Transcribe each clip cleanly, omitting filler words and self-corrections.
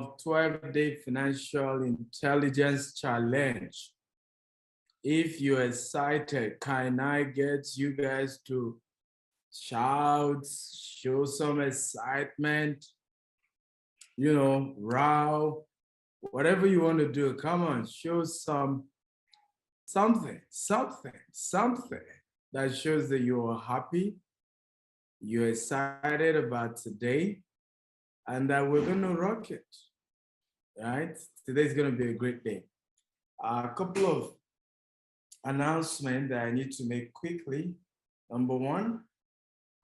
12-day financial intelligence challenge. If you're excited, can I get you guys to shout, show some excitement, row, whatever you want to do. Come on, show something that shows that you are happy, you're excited about today, and that we're going to rock it, right? Today's going to be a great day. A couple of announcements that I need to make quickly. Number one,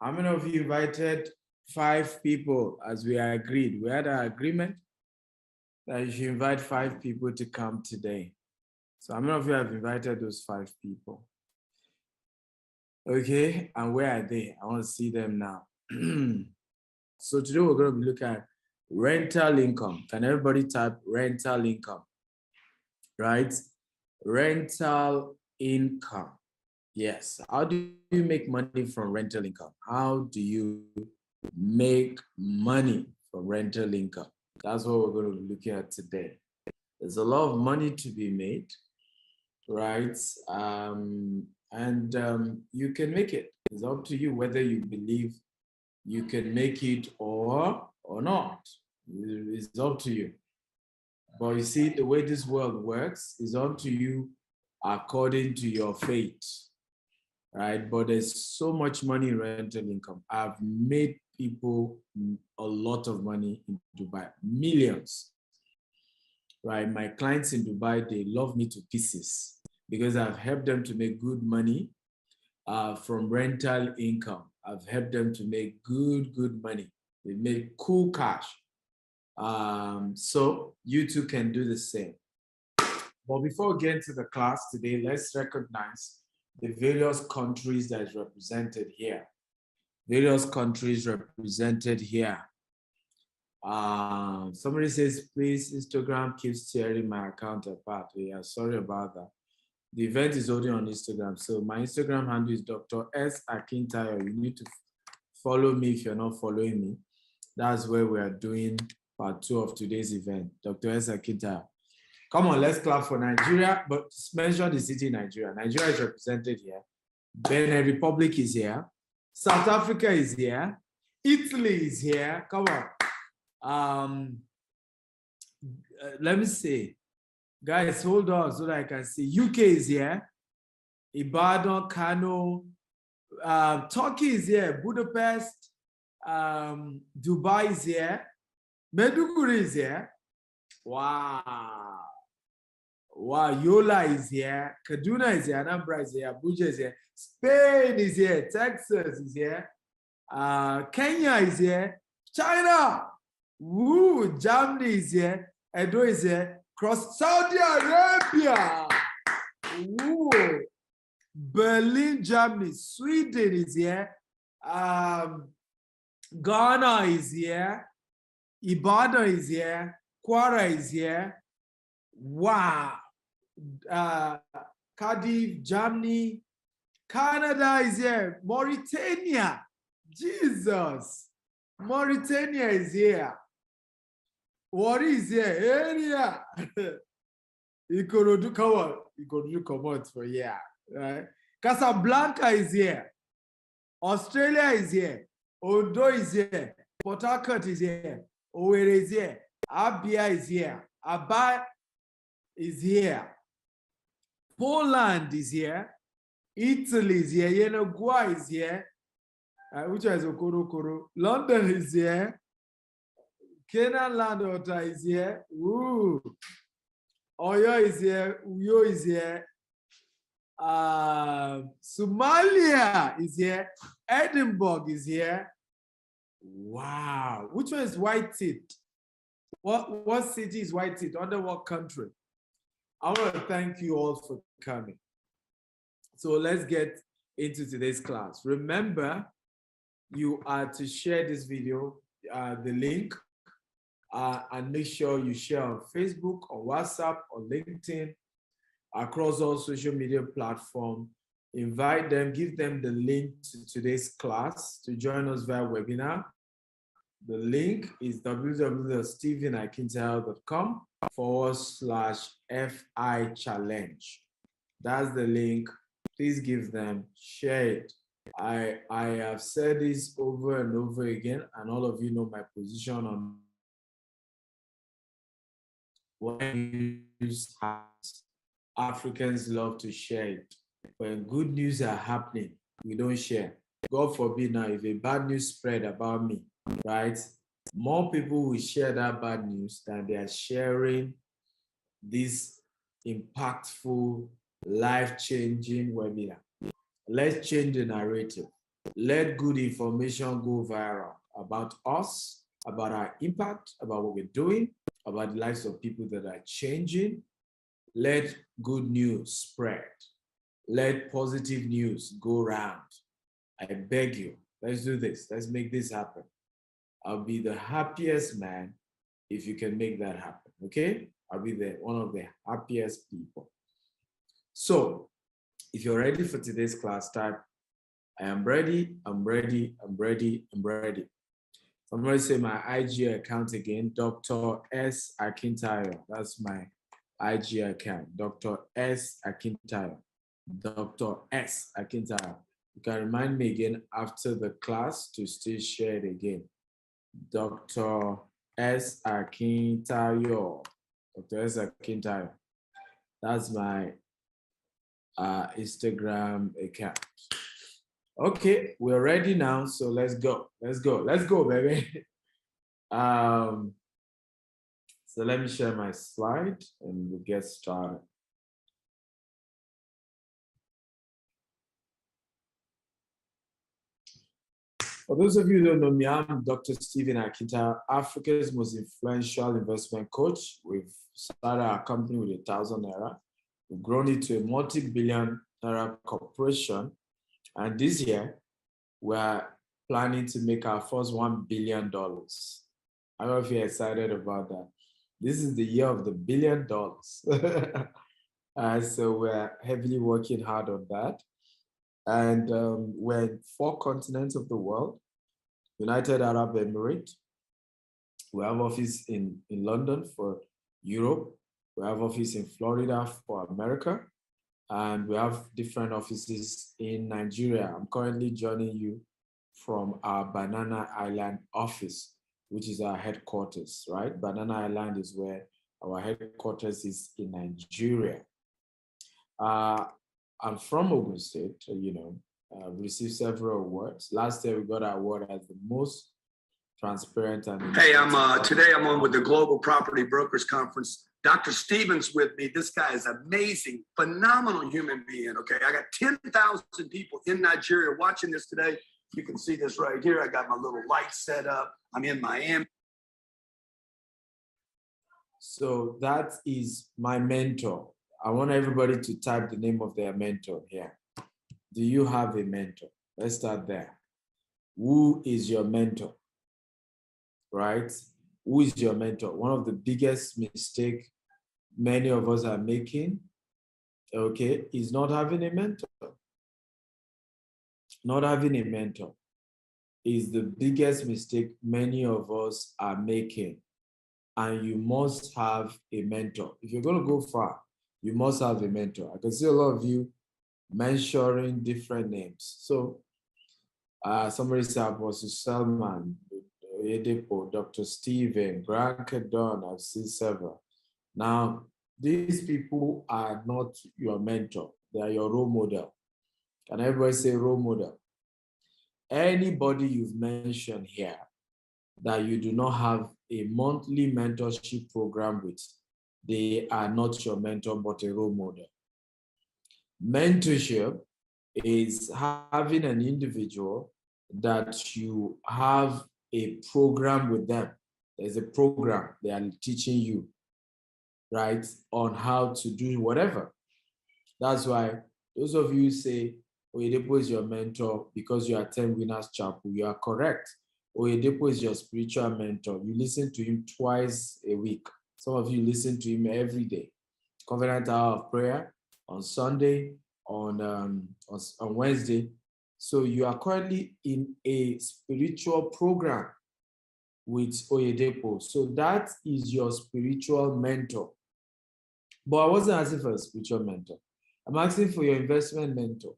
how many of you invited 5 people as we agreed? We had an agreement that you should invite 5 people to come today. So how many of you have invited those 5 people? Okay, and where are they? I want to see them now. So today we're going to be looking at rental income. Can everybody type rental income? Right? Rental income. Yes. How do you make money from rental income? How do you make money from rental income? That's what we're going to be looking at today. There's a lot of money to be made, right? You can make it. It's up to you whether you believe you can make it or not. It's up to you. But you see, the way this world works is up to you according to your fate, right? But there's so much money in rental income. I've made people a lot of money in Dubai, millions, right? My clients in Dubai, they love me to pieces because I've helped them to make good money from rental income. I've helped them to make good money. They make cool cash. So you too can do the same. But before we get into the class today, let's recognize the various countries that is represented here. Various countries represented here. Somebody says, please, Instagram keeps tearing my account apart. Yeah, sorry about that. The event is only on Instagram. So my Instagram handle is Dr. S. Akintayo. You need to follow me if you're not following me. That's where we are doing part 2 of today's event. Dr. S. Akintayo. Come on, let's clap for Nigeria, but mention the city Nigeria. Nigeria is represented here. Benin Republic is here. South Africa is here. Italy is here. Come on. Let me see. Guys, hold on so that I can see. UK is here. Ibadan, Kano. Turkey is here. Budapest. Dubai is here. Maiduguri is here. Wow. Wow, Yola is here. Kaduna is here. Anambra is here. Abuja is here. Spain is here. Texas is here. Kenya is here. China. Woo, Germany is here. Edo is here. Cross Saudi Arabia. Woo. Berlin, Germany. Sweden is here. Ghana is here. Ibadan is here. Kwara is here. Wow. Cardiff, Germany. Canada is here. Mauritania. Jesus. Mauritania is here. What is here? Area. Ikorodu, come on. Ikorodu, come out for here. Right? Casablanca is here. Australia is here. Ondo is here. Port Harcourt is here. Owerri is here. Abia is here. Aba is here. Poland is here. Italy is here. Uruguay is here. Which is Okoro. London is here. Canaan Landwater is here. Woo. Oyo is here. Uyo is here. Somalia is here. Edinburgh is here. Wow. Which one is White Teeth? What city is White Teeth? Under what country? I want to thank you all for coming. So let's get into today's class. Remember, you are to share this video, the link, and make sure you share on Facebook, on WhatsApp, on LinkedIn, across all social media platforms. Invite them, give them the link to today's class to join us via webinar. The link is www.stephenakintel.com/FI challenge. That's the link. Please give them, share it. I have said this over and over again, and all of you know my position on when news happens. Africans love to share it. When good news are happening, we don't share. God forbid now, if a bad news spread about me, right? More people will share that bad news than they are sharing this impactful, life-changing webinar. Let's change the narrative. Let good information go viral about us, about our impact, about what we're doing, about the lives of people that are changing. Let good news spread. Let positive news go round. I beg you, let's do this. Let's make this happen. I'll be the happiest man if you can make that happen, okay? I'll be one of the happiest people. So, if you're ready for today's class, type, I am ready, I'm ready, I'm ready, I'm ready. So I'm going to say my IG account again, Dr. S. Akintayo. That's my IG account, Dr. S. Akintayo. Dr. S. Akintayo. You can remind me again after the class to still share it again. Dr. S. Akintayo. Dr. S. Akintayo. That's my Instagram account. Okay, we're ready now, so let's go. Let's go. Let's go, baby. So let me share my slide and we'll get started. For those of you who don't know me, I'm Dr. Stephen Akintayo, Africa's most influential investment coach. We've started our company with 1,000 naira. We've grown it to a multi-billion naira corporation. And this year, we're planning to make our first $1 billion. I don't know if you're excited about that. This is the year of the $1 billion. So we're heavily working hard on that. And we're in 4 continents of the world. United Arab Emirates. We have office in London for Europe. We have office in Florida for America. And we have different offices in Nigeria. I'm currently joining you from our Banana Island office, which is our headquarters, right? Banana Island is where our headquarters is in Nigeria. I'm from Ogun State, received several awards. Last year, we got an award as the most transparent and... Hey, today I'm on with the Global Property Brokers Conference. Dr. Stevens with me. This guy is amazing, phenomenal human being, okay? I got 10,000 people in Nigeria watching this today. You can see this right here. I got my little light set up. I'm in Miami. So that is my mentor. I want everybody to type the name of their mentor here. Do you have a mentor? Let's start there. Who is your mentor? Right? Who is your mentor? One of the biggest mistakes many of us are making, okay, is not having a mentor. Not having a mentor is the biggest mistake many of us are making. And you must have a mentor. If you're going to go far, you must have a mentor. I can see a lot of you mentioning different names. So somebody said Apostle Selman, Oyedepo, Dr. Stephen, Branka Don, I've seen several. Now, these people are not your mentor. They are your role model. Can everybody say role model? Anybody you've mentioned here that you do not have a monthly mentorship program with, they are not your mentor, but a role model. Mentorship is having an individual that you have a program with them. There's a program they are teaching you, right, on how to do whatever. That's why those of you say, Oyedepo is your mentor because you attend Winners Chapel. You are correct. Oyedepo is your spiritual mentor. You listen to him twice a week. Some of you listen to him every day. Covenant Hour of Prayer on Sunday, on Wednesday. So you are currently in a spiritual program with Oyedepo. So that is your spiritual mentor. But I wasn't asking for a spiritual mentor. I'm asking for your investment mentor.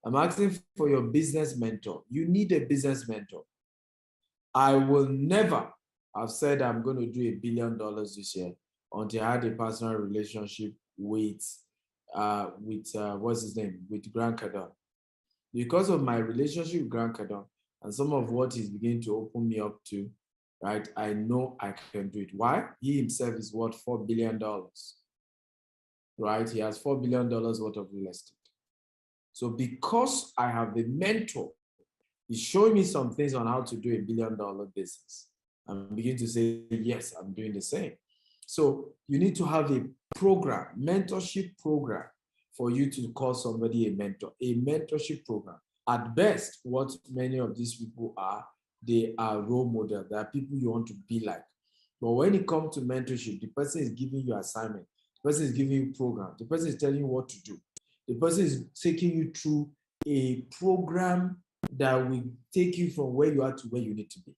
I'm asking for your business mentor. You need a business mentor. I will never have said I'm going to do $1 billion this year until I had a personal relationship with what's his name, with Grant Cardone. Because of my relationship with Grant Cardone and some of what he's beginning to open me up to, right? I know I can do it. Why? He himself is worth $4 billion, right? He has $4 billion worth of real estate. So because I have a mentor, he's showing me some things on how to do $1 billion business. I'm beginning to say, yes, I'm doing the same. So you need to have a program, mentorship program, for you to call somebody a mentor, a mentorship program. At best, what many of these people are, they are role models. They are people you want to be like. But when it comes to mentorship, the person is giving you assignment. The person is giving you program. The person is telling you what to do. The person is taking you through a program that will take you from where you are to where you need to be.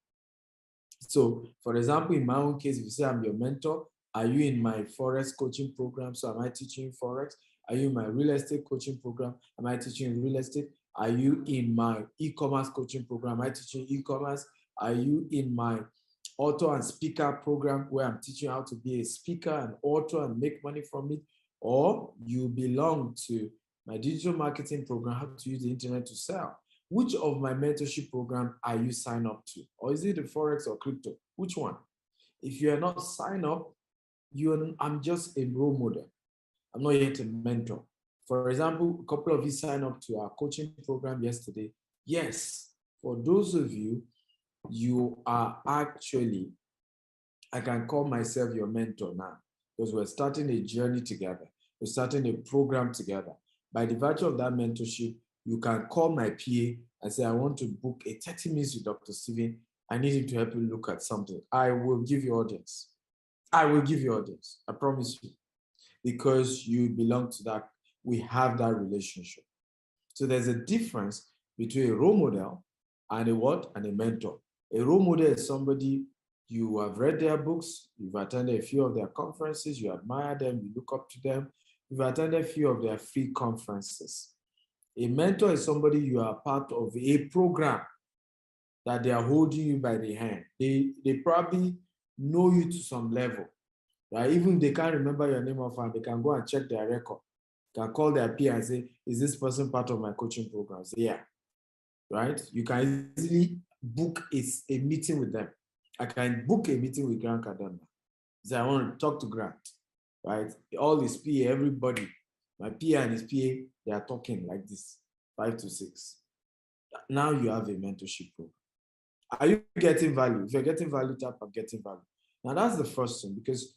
So, for example, in my own case, if you say I'm your mentor, are you in my Forex coaching program? So am I teaching you Forex? Are you in my real estate coaching program? Am I teaching you real estate? Are you in my e-commerce coaching program? Am I teaching e-commerce? Are you in my author and speaker program where I'm teaching you how to be a speaker and author and make money from it? Or you belong to my digital marketing program, how to use the internet to sell? Which of my mentorship program are you signed up to? Or is it the Forex or crypto? Which one? If you are not signed up, I'm just a role model. I'm not yet a mentor. For example, a couple of you signed up to our coaching program yesterday. Yes, for those of you, you are actually, I can call myself your mentor now because we're starting a journey together. We're starting a program together. By the virtue of that mentorship, you can call my PA and say, I want to book a 30 minutes with Dr. Steven. I need him to help you look at something. I will give you audience. I will give you audience. I promise you. Because you belong to that, we have that relationship. So there's a difference between a role model and a what? And a mentor. A role model is somebody you have read their books, you've attended a few of their conferences, you admire them, you look up to them, you've attended a few of their free conferences. A mentor is somebody you are part of a program that they are holding you by the hand. They probably know you to some level. Right? Even if they can't remember your name offhand, they can go and check their record. They can call their peer and say, is this person part of my coaching program? Say, yeah. Right? You can easily book a meeting with them. I can book a meeting with Grant Cardone. Say, I want to talk to Grant. Right? All his PA, everybody, my PA and his PA, they are talking like this, 5 to 6. Now you have a mentorship program. Are you getting value? If you're getting value, tap on getting value. Now that's the first thing, because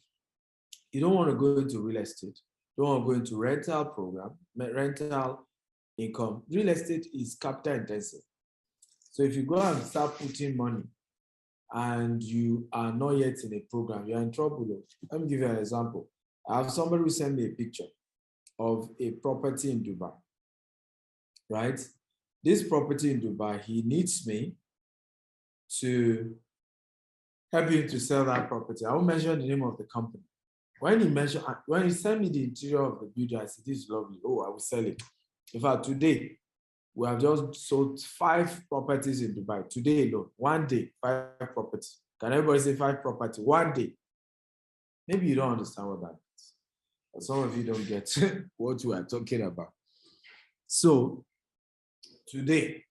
you don't want to go into real estate. You don't want to go into rental program, rental income. Real estate is capital intensive. So if you go and start putting money and you are not yet in a program, you're in trouble. Let me give you an example. I have somebody who sent me a picture of a property in Dubai, right? This property in Dubai, he needs me to help him to sell that property. I won't mention the name of the company. When he sent me the interior of the building, I said, this is lovely. Oh, I will sell it. In fact, today, we have just sold 5 properties in Dubai. Today alone, one day, 5 properties. Can everybody say 5 properties? One day. Maybe you don't understand what that means. Or some of you don't get what we are talking about. So, today,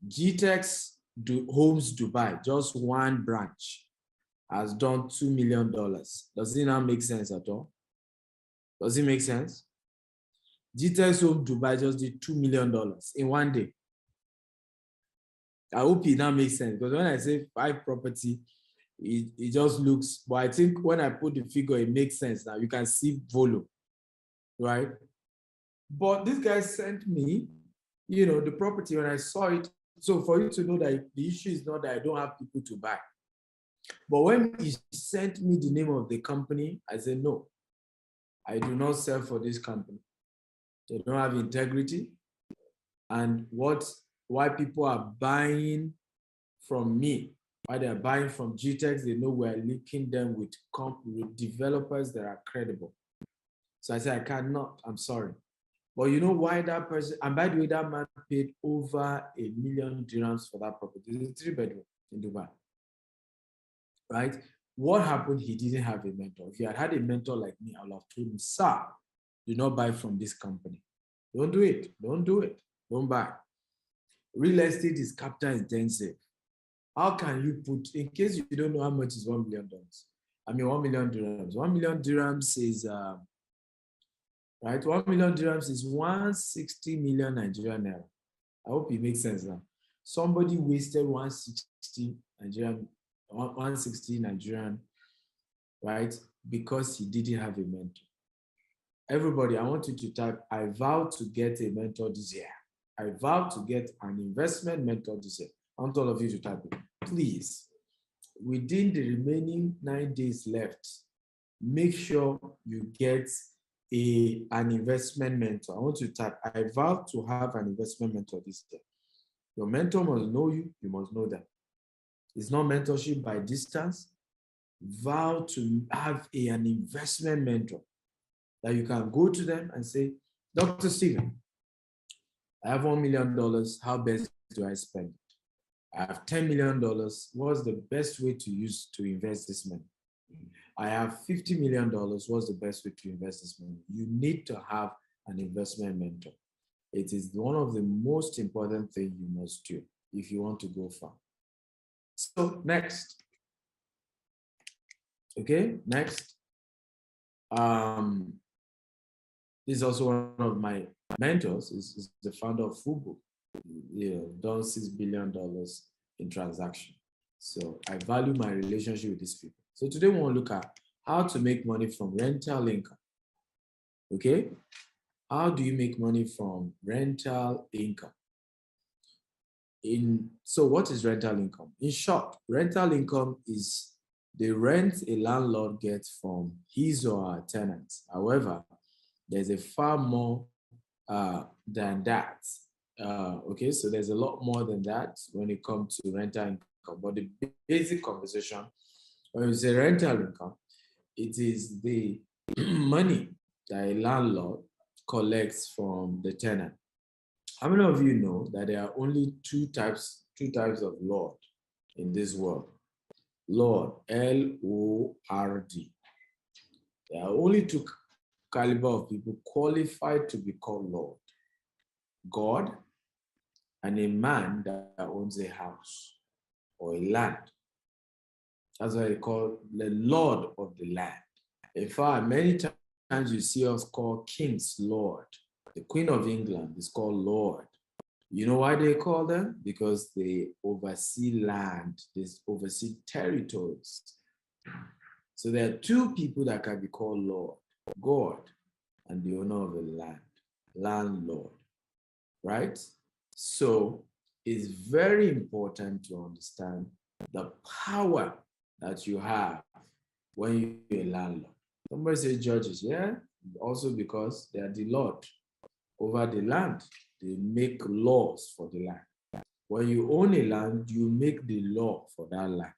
Gtext Homes Dubai, just one branch, has done $2 million. Does it not make sense at all? Does it make sense? Gtext Home Dubai just did $2 million in one day. I hope it now makes sense, because when I say 5 property, it just looks, but I think when I put the figure, it makes sense now. You can see volume, right? But this guy sent me, the property when I saw it. So for you to know that the issue is not that I don't have people to buy. But when he sent me the name of the company, I said, no, I do not sell for this company. They don't have integrity. And why people are buying from me, While they're buying from Gtext, they know we're linking them with developers that are credible. So I said, I cannot, I'm sorry. But you know why that person, and by the way, that man paid over $1 million dirhams for that property. It's a 3-bedroom in Dubai. Right? What happened? He didn't have a mentor. If he had had a mentor like me, I would have told him, sir, do not buy from this company. Don't do it. Don't do it. Don't buy. Real estate is capital intensive. How can you put, in case you don't know how much is $1 million? I mean, 1 million dirhams. 1 million dirhams is, right? 1 million dirhams is 160 million Nigerian naira. I hope it makes sense now. Somebody wasted 160 Nigerian, right? Because he didn't have a mentor. Everybody, I want you to type, I vow to get a mentor this year. I vow to get an investment mentor this year. I want all of you to type it. Please, within the remaining 9 days left, make sure you get an investment mentor. I want you to type, I vow to have an investment mentor this year. Your mentor must know you, you must know them. It's not mentorship by distance. Vow to have an investment mentor that you can go to them and say, Dr. Stephen, I have $1 million. How best do I spend it? I have $10 million. What's the best way to invest this money? I have $50 million. What's the best way to invest this money? You need to have an investment mentor. It is one of the most important things you must do if you want to go far. So next. Okay, next. This is also one of my mentors, is the founder of Fubu. Done $6 billion in transaction. So I value my relationship with these people. So today we want to look at how to make money from rental income. Okay? How do you make money from rental income? So what is rental income? In short, rental income is the rent a landlord gets from his or her tenants. However, there's a far more than that. Okay, so there's a lot more than that when it comes to rental income. But the basic conversation, when you say rental income, it is the money that a landlord collects from the tenant. How many of you know that there are only two types of lord in this world? Lord, L-O-R-D. There are only two caliber of people qualified to be called Lord. God and a man that owns a house or a land. That's why they call the Lord of the land. In fact, many times you see us call kings Lord. The Queen of England is called Lord. You know why they call them? Because they oversee land, they oversee territories. So there are two people that can be called Lord, God and the owner of the land, landlord, right? So it's very important to understand the power that you have when you're a landlord. Somebody say judges, yeah? Also because they are the Lord over the land. They make laws for the land. When you own a land, you make the law for that land.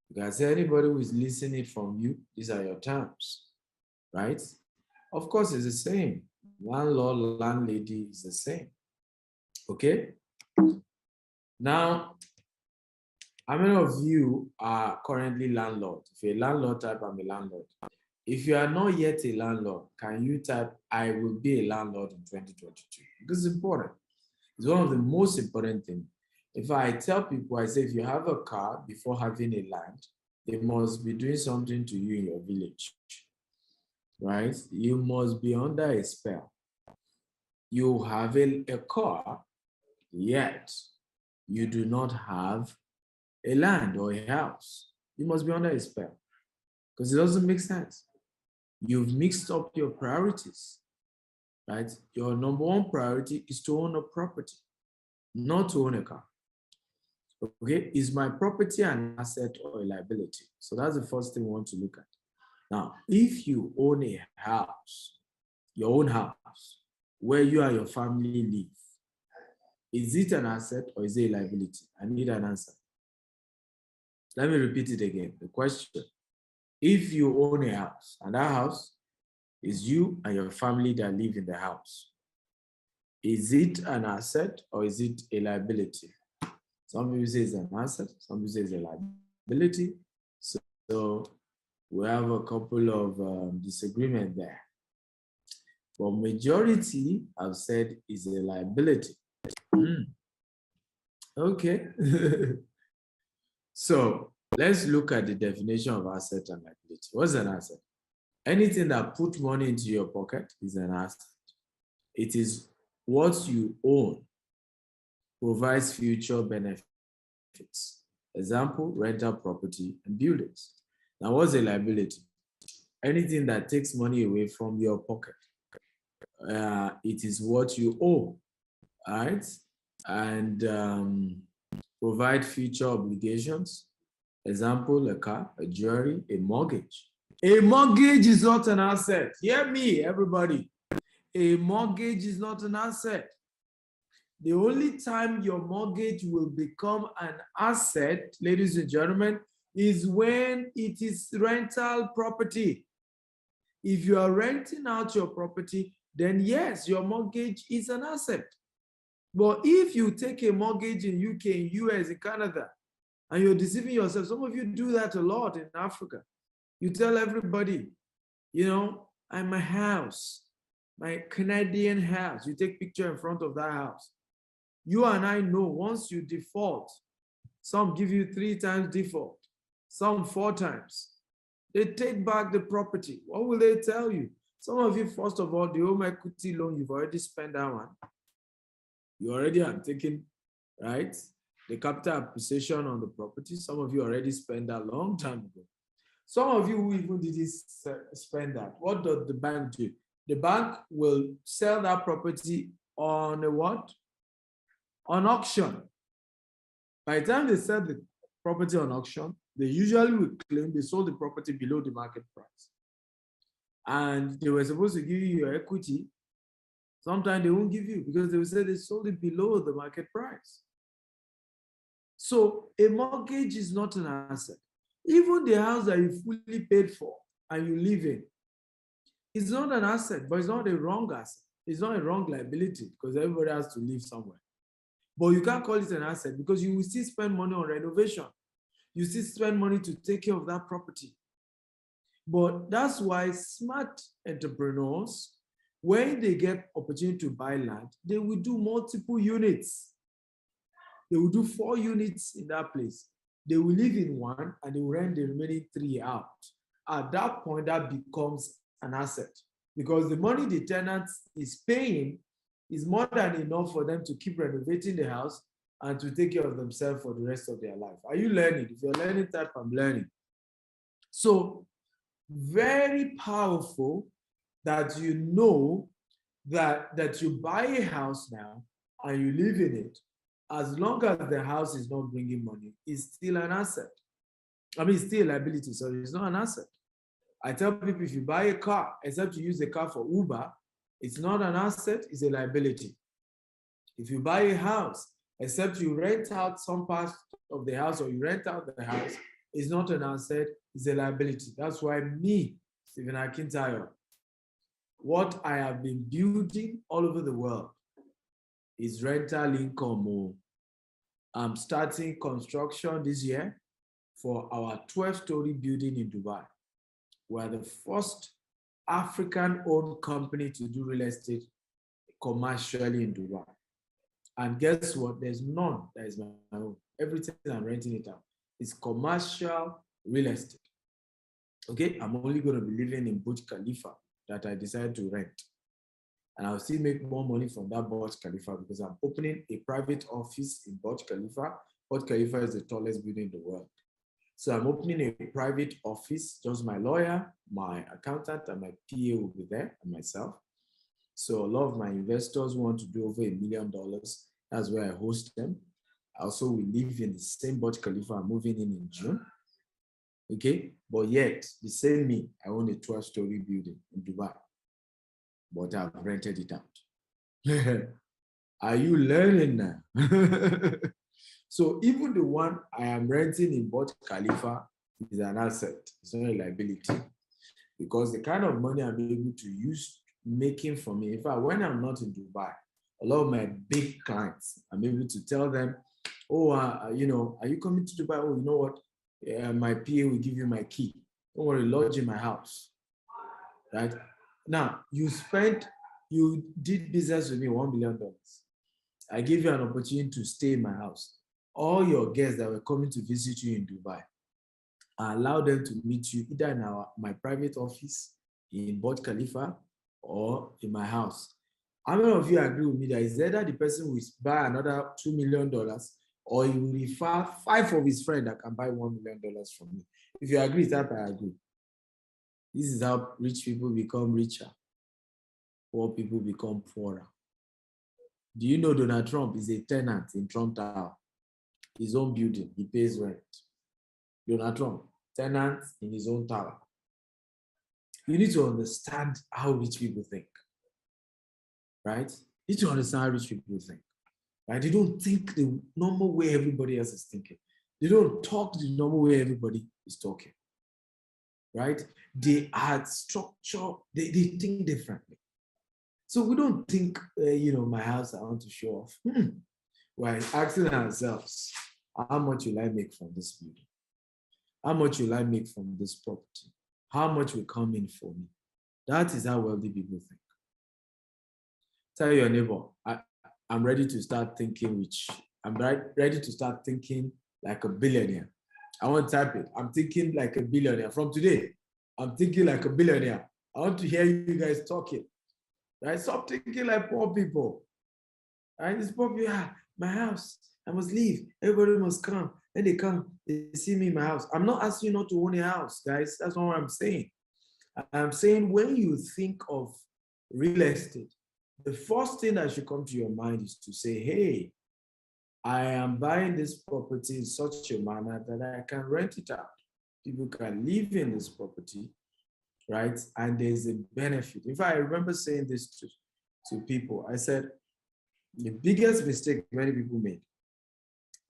Because anybody who is listening from you, these are your terms, right? Of course, it's the same. Landlord, landlady is the same. Okay? Now, how many of you are currently landlord? If you're a landlord, type I'm a landlord. If you are not yet a landlord, can you type I will be a landlord in 2022? Because it's important. It's one of the most important things. If I tell people, I say, if you have a car before having a land, they must be doing something to you in your village, right? You must be under a spell. You have a car, yet you do not have a land or a house. You must be under a spell because it doesn't make sense. You've mixed up your priorities, right? Your number one priority is to own a property, not to own a car. Okay, is my property an asset or a liability? So that's the first thing we want to look at. Now, if you own a house, your own house, where you and your family live, is it an asset or is it a liability? I need an answer. Let me repeat it again. The question, if you own a house and that house is you and your family that live in the house, is it an asset or is it a liability? Some people say it's an asset, some people say it's a liability. So we have a couple of disagreement there. But majority have said is a liability. Okay. So let's look at the definition of asset and liability. What's an asset? Anything that puts money into your pocket is an asset. It is what you own, provides future benefits. Example, rental property and buildings. Now, what's a liability? Anything that takes money away from your pocket. It is what you owe, all right? And provide future obligations. Example, a car, a jewelry, a mortgage. A mortgage is not an asset. Hear me, everybody. A mortgage is not an asset. The only time your mortgage will become an asset, ladies and gentlemen, is when it is rental property. If you are renting out your property, then yes, your mortgage is an asset. But if you take a mortgage in UK, in US, in Canada, and you're deceiving yourself, some of you do that a lot in Africa. You tell everybody, you know, I'm a house, my Canadian house. You take picture in front of that house. You and I know once you default, some give you 3 times default, some 4 times. They take back the property. What will they tell you? Some of you, first of all, the home equity loan, you've already spent that one. You already have taken, right? The capital appreciation on the property. Some of you already spent that long time ago. Some of you who even didn't spend that. What does the bank do? The bank will sell that property on a what? On auction. By the time they sell the property on auction, they usually will claim they sold the property below the market price. And they were supposed to give you your equity. Sometimes they won't give you because they will say they sold it below the market price. So a mortgage is not an asset. Even the house that you fully paid for and you live in, it's not an asset, but it's not a wrong asset. It's not a wrong liability because everybody has to live somewhere. But you can't call it an asset because you will still spend money on renovation. You still spend money to take care of that property. But that's why smart entrepreneurs, when they get opportunity to buy land, they will do multiple units. They will do 4 units in that place. They will live in one and they will rent the remaining 3 out. At that point, that becomes an asset because the money the tenant is paying is more than enough for them to keep renovating the house and to take care of themselves for the rest of their life. Are you learning? If you're learning that, I'm learning. So very powerful that you know that you buy a house now and you live in it. As long as the house is not bringing money, it's still an asset. I mean, it's still a liability, so it's not an asset. I tell people if you buy a car, except you use the car for Uber, it's not an asset, it's a liability. If you buy a house, except you rent out some parts of the house or you rent out the house, it's not an asset, it's a liability. That's why me, Stephen Akintayo, what I have been building all over the world is rental income. I'm starting construction this year for our 12-story building in Dubai. We're the first African-owned company to do real estate commercially in Dubai. And guess what? There's none that is my own. Everything I'm renting it out is commercial real estate. Okay, I'm only going to be living in Burj Khalifa that I decided to rent. And I'll still make more money from that Burj Khalifa because I'm opening a private office in Burj Khalifa. Burj Khalifa is the tallest building in the world. So I'm opening a private office, just my lawyer, my accountant, and my PA will be there, and myself. So a lot of my investors want to do over $1 million. That's where I host them. Also, we live in the same Burj Khalifa. I'm moving in June. Okay, but yet, the same me, I own a 12-story building in Dubai, but I've rented it out. Are you learning now? So even the one I am renting in Burj Khalifa is an asset. It's not a liability because the kind of money I'm able to use making for me. In fact, when I'm not in Dubai, a lot of my big clients, I'm able to tell them, oh, are you coming to Dubai? Oh, you know what? My PA will give you my key. Don't worry, lodge in my house, right? Now, you did business with me, $1 million. I give you an opportunity to stay in my house. All your guests that were coming to visit you in Dubai, I allow them to meet you either in my private office in Burj Khalifa or in my house. How many of you agree with me that it's either the person will buy another $2 million or he will refer 5 of his friends that can buy $1 million from me? If you agree, type I agree. This is how rich people become richer, poor people become poorer. Do you know Donald Trump is a tenant in Trump Tower? His own building, he pays rent. Donald Trump, tenant in his own tower. You need to understand how rich people think, right? You need to understand how rich people think, right? They don't think the normal way everybody else is thinking. They don't talk the normal way everybody is talking, right? They are structured, they think differently. So we don't think, my house, I want to show off. We're asking ourselves, how much will I make from this building? How much will I make from this property? How much will come in for me? That is how wealthy people think. Tell your neighbor, I'm ready to start thinking rich. I'm ready to start thinking like a billionaire. I want to type it. I'm thinking like a billionaire. From today, I'm thinking like a billionaire. I want to hear you guys talking. Right? Stop thinking like poor people. Right? It's poor people. My house. I must leave. Everybody must come. When they come, they see me in my house. I'm not asking you not to own a house, guys. That's not what I'm saying. I'm saying when you think of real estate, the first thing that should come to your mind is to say, hey, I am buying this property in such a manner that I can rent it out. People can live in this property, right? And there's a benefit. In fact, I remember saying this to people. I said, the biggest mistake many people make,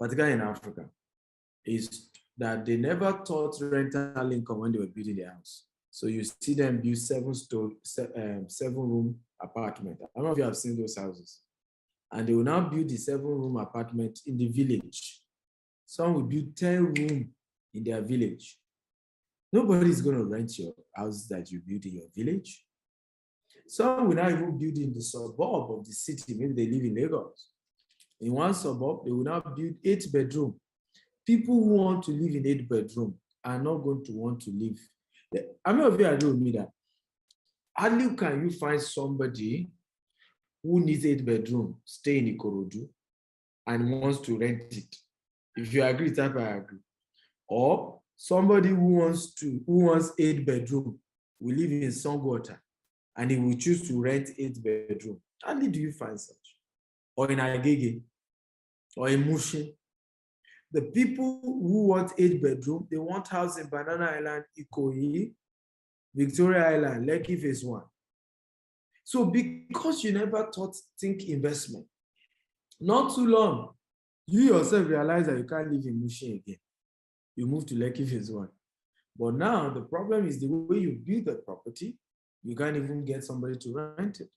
particularly in Africa, is that they never thought rental income when they were building their house. So you see them build 7-room apartment. I don't know if you have seen those houses. And they will now build the 7-room apartment in the village. Some will build 10-room in their village. Nobody's going to rent your house that you build in your village. Some will not even build in the suburb of the city. Maybe they live in Lagos. In one suburb, they will now build 8-bedroom. People who want to live in 8-bedroom are not going to want to live. How many of you agree with me that hardly can you find somebody who needs 8-bedroom, stay in Ikorodu, and wants to rent it? If you agree, type I agree. Or somebody who wants 8-bedroom will live in Songwater and he will choose to rent 8-bedroom. Hardly do you find such. Or in Agege, or in Mushin. The people who want 8-bedroom, they want house in Banana Island, Ikoyi, Victoria Island, Lekki Phase 1. So because you never think investment, not too long, you yourself realize that you can't live in Mushin again. You move to Lekki Phase 1. But now the problem is the way you build the property, you can't even get somebody to rent it.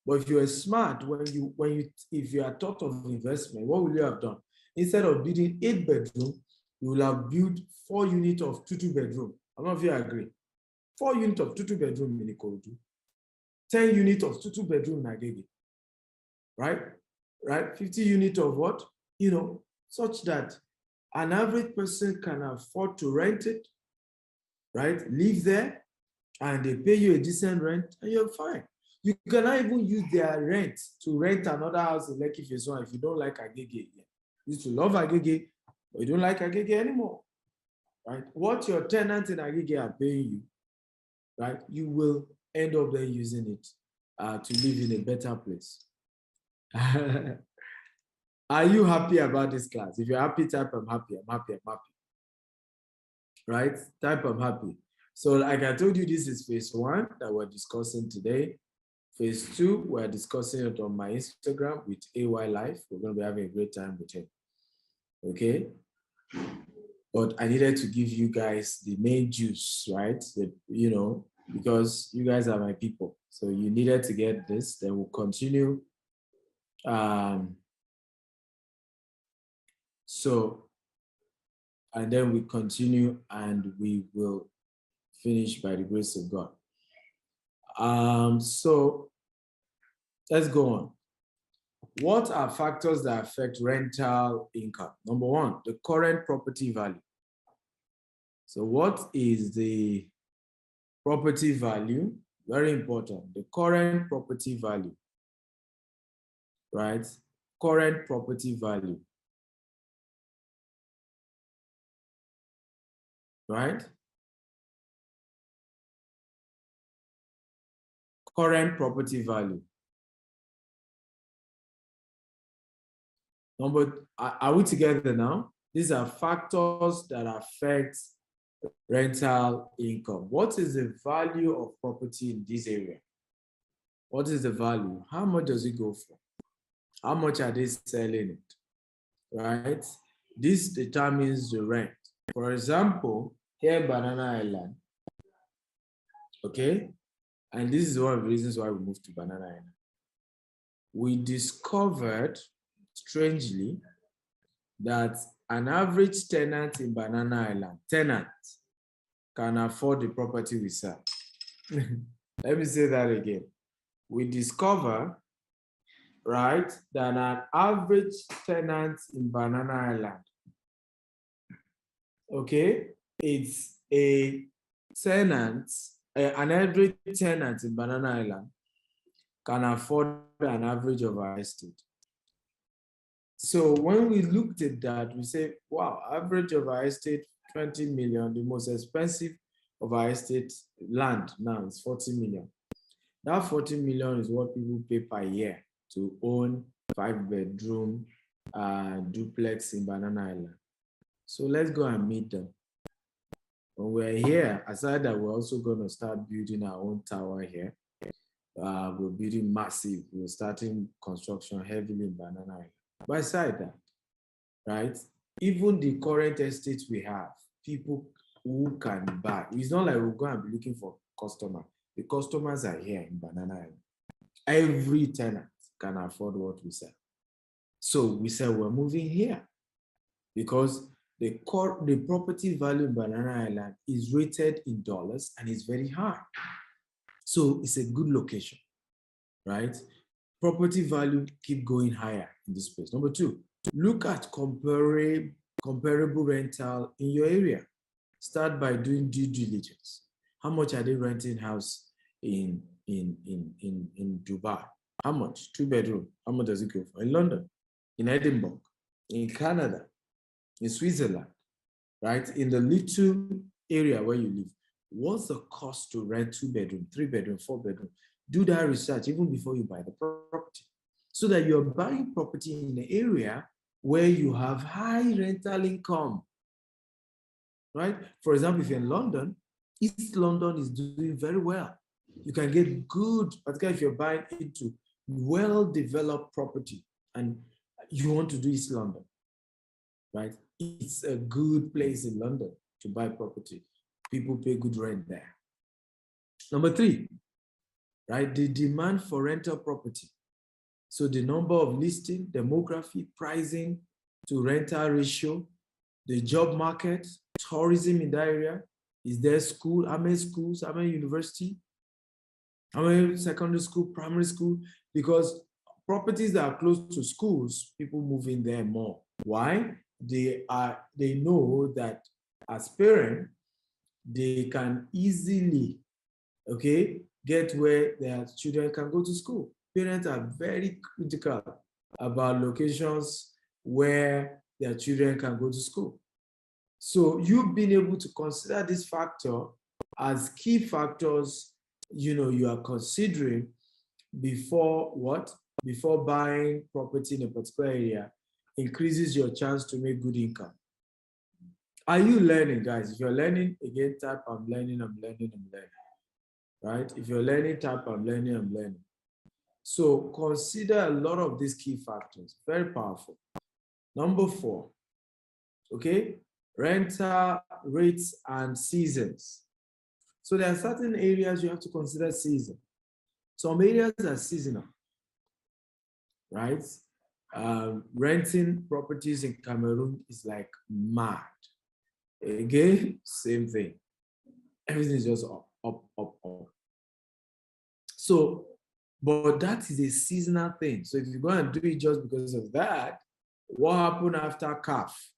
But if you are smart, if you are thought of investment, what will you have done? Instead of building 8-bedroom, you will have built 4 units of 2-bedroom. I don't know if you agree. 4 units of 2-bedroom in Ikorodu, 10 units of 2-bedroom in Agege, right? 50 units of what? Such that an average person can afford to rent it, right? Live there, and they pay you a decent rent, and you're fine. You cannot even use their rent to rent another house in Lekki Phase 1 if you don't like Agege again. You used to love Agege, but you don't like Agege anymore, right? What your tenants in Agege are paying you, right? You will end up then using it to live in a better place. Are you happy about this class? If you're happy, type I'm happy, I'm happy, I'm happy. Right? Type I'm happy. So like I told you, this is phase 1 that we're discussing today. Phase 2, we're discussing it on my Instagram with AY Life. We're going to be having a great time with him. okay? But I needed to give you guys the main juice, right? Because you guys are my people. So you needed to get this. Then we'll continue. And then we continue and we will finish by the grace of God. So let's go on. What are factors that affect rental income? Number one, the current property value. So what is the property value? Very important. The current property value, right? Current property value, right? Current property value. Are we together now? These are factors that affect rental income. What is the value of property in this area? What is the value? How much does it go for? How much are they selling it? Right? This determines the rent. For example, here in Banana Island, okay? And this is one of the reasons why we moved to Banana Island. We discovered, strangely, that an average tenant in Banana Island, can afford the property we sell. Let me say that again. We discover, right, that an average tenant in Banana Island, okay, it's a tenant, an average tenant in Banana Island can afford an average of our estate. So when we looked at that, we say, wow, average of our estate, 20 million, the most expensive of our estate land now is 40 million. That 40 million is what people pay per year to own 5-bedroom duplex in Banana Island. So let's go and meet them. When we're here, aside that we're also going to start building our own tower here. We're building massive. We're starting construction heavily in Banana Island. Beside that, right, even the current estates we have, people who can buy, it's not like we're going to be looking for customers. The customers are here in Banana Island. Every tenant can afford what we sell. So we said we're moving here because the property value in Banana Island is rated in dollars and it's very high. So it's a good location, right? Property value keep going higher in this place. Number two, look at comparable rental in your area. Start by doing due diligence. How much are they renting house in Dubai? How much? 2-bedroom. How much does it go for? In London, in Edinburgh, in Canada, in Switzerland, right? In the little area where you live, what's the cost to rent 2-bedroom, 3-bedroom, 4-bedroom? Do that research even before you buy the property, so that you're buying property in an area where you have high rental income, right? For example, if you're in London, East London is doing very well. You can get good, particularly if you're buying into well-developed property and you want to do East London, right? It's a good place in London to buy property. People pay good rent there. Number three, right? The demand for rental property. So the number of listing, demography, pricing to rental ratio, the job market, tourism in that area. Is there school? How many schools? How many university? How many secondary school, primary school? Because properties that are close to schools, people move in there more. Why? They know that as parents, they can easily, okay, get where their children can go to school. Parents are very critical about locations where their children can go to school. So you've been able to consider this factor as key factors, you are considering before what? Before buying property in a particular area, increases your chance to make good income. Are you learning, guys? If you're learning, again, type I'm learning, I'm learning, I'm learning. Right? If you're learning, type I'm learning, I'm learning. So consider a lot of these key factors. Very powerful. Number four, Okay, rental rates and seasons. So there are certain areas you have to consider season. Some areas are seasonal, right? Renting properties in Cameroon is like mad. Again, same thing. Everything is just up, up, up, up. So, but that is a seasonal thing. So if you go and do it just because of that, what happened after calf?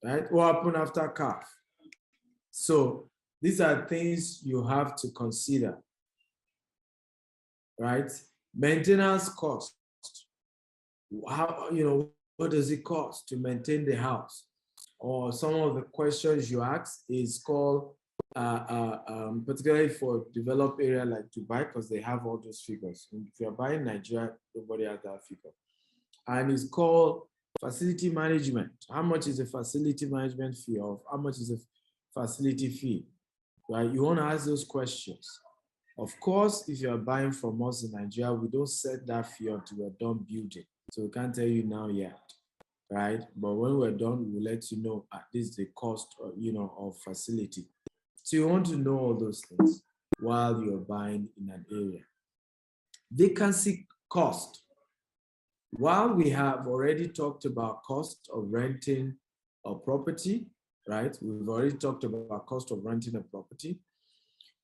Right? What happened after calf? So these are things you have to consider, right? Maintenance cost. How, what does it cost to maintain the house? Or some of the questions you ask is called, particularly for developed area like Dubai, because they have all those figures. And if you're buying Nigeria, nobody has that figure. And it's called facility management. How much is the facility management fee of? How much is the facility fee? Right? You want to ask those questions. Of course, if you're buying from us in Nigeria, we don't set that fee until we're done building. So we can't tell you now yet, right? But when we're done, we'll let you know at least the cost, of facility. So you want to know all those things while you're buying in an area. Vacancy cost. While we have already talked about cost of renting a property, right? We've already talked about cost of renting a property.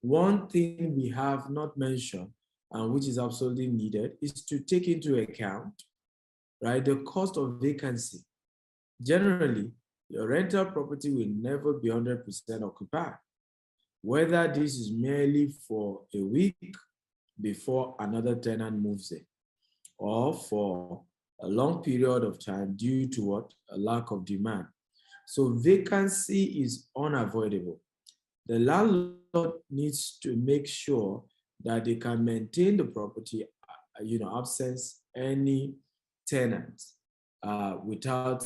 One thing we have not mentioned, and which is absolutely needed, is to take into account, right, the cost of vacancy. Generally, your rental property will never be 100% occupied, whether this is merely for a week before another tenant moves in, or for a long period of time due to what? A lack of demand. So vacancy is unavoidable. The landlord needs to make sure that they can maintain the property, absence any tenant without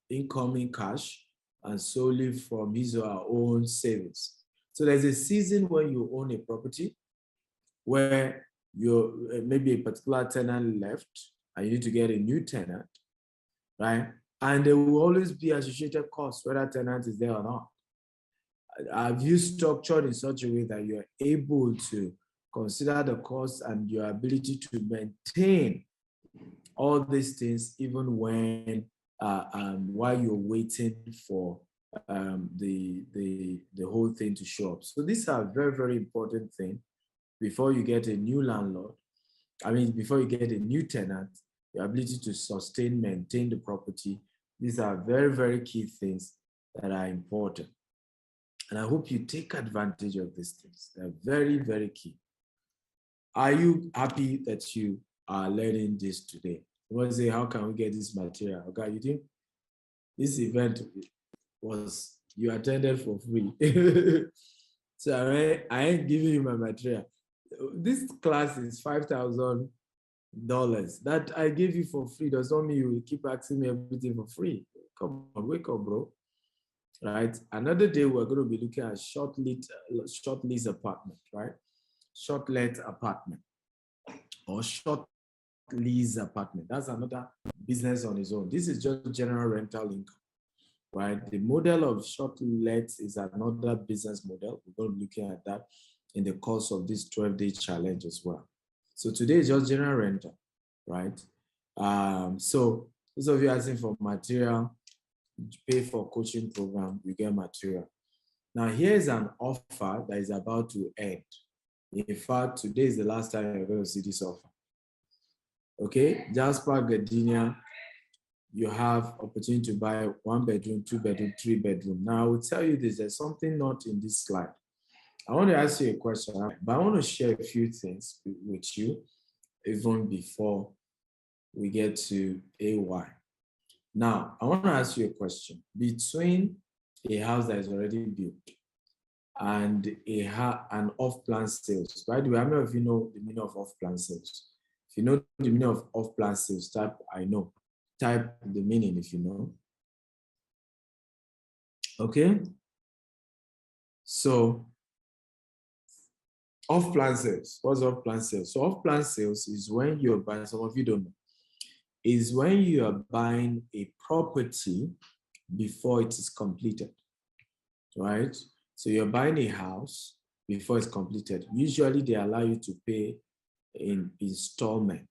incoming cash and solely from his or her own savings. So there's a season when you own a property where you maybe a particular tenant left and you need to get a new tenant, right? And there will always be associated costs whether tenant is there or not. Have you structured in such a way that you're able to consider the cost and your ability to maintain all these things even when while you're waiting for the whole thing to show up? So these are very, very important things before you get a new landlord. Before you get a new tenant, your ability to sustain, maintain the property. These are very, very key things that are important. And I hope you take advantage of these things. They're very, very key. Are you happy that you are learning this today? You want to say, how can we get this material? Okay, you think this event you attended for free. So I ain't giving you my material. This class is $5,000. That I gave you for free does not mean you will keep asking me everything for free. Come on, wake up, bro. Right? Another day we're going to be looking at short lease apartment, right? Short let apartment or short lease apartment. That's another business on its own. This is just general rental income, right? The model of short let is another business model. We're going to be looking at that in the course of this 12-day challenge as well. So today is just general rental, right? So those of you asking for material, pay for coaching program, you get material. Now here's an offer that is about to end. In fact, today is the last time you're going to see this offer. Okay, Jasper Gardenia, you have opportunity to buy 1 bedroom, 2 bedroom, 3 bedroom. Now I will tell you this, there's something not in this slide. I want to ask you a question, but I want to share a few things with you even before we get to AY. Now, I want to ask you a question. Between a house that is already built and an off-plan sales, by the way, how many of you know the meaning of off-plan sales? If you know the meaning of off-plan sales, type I know. Type the meaning if you know. Okay? So, off-plan sales. What's off-plan sales? So off-plan sales is when you're buying, some of you don't know. is when you are buying a property before it is completed, right? So you're buying a house before it's completed. Usually they allow you to pay in installment.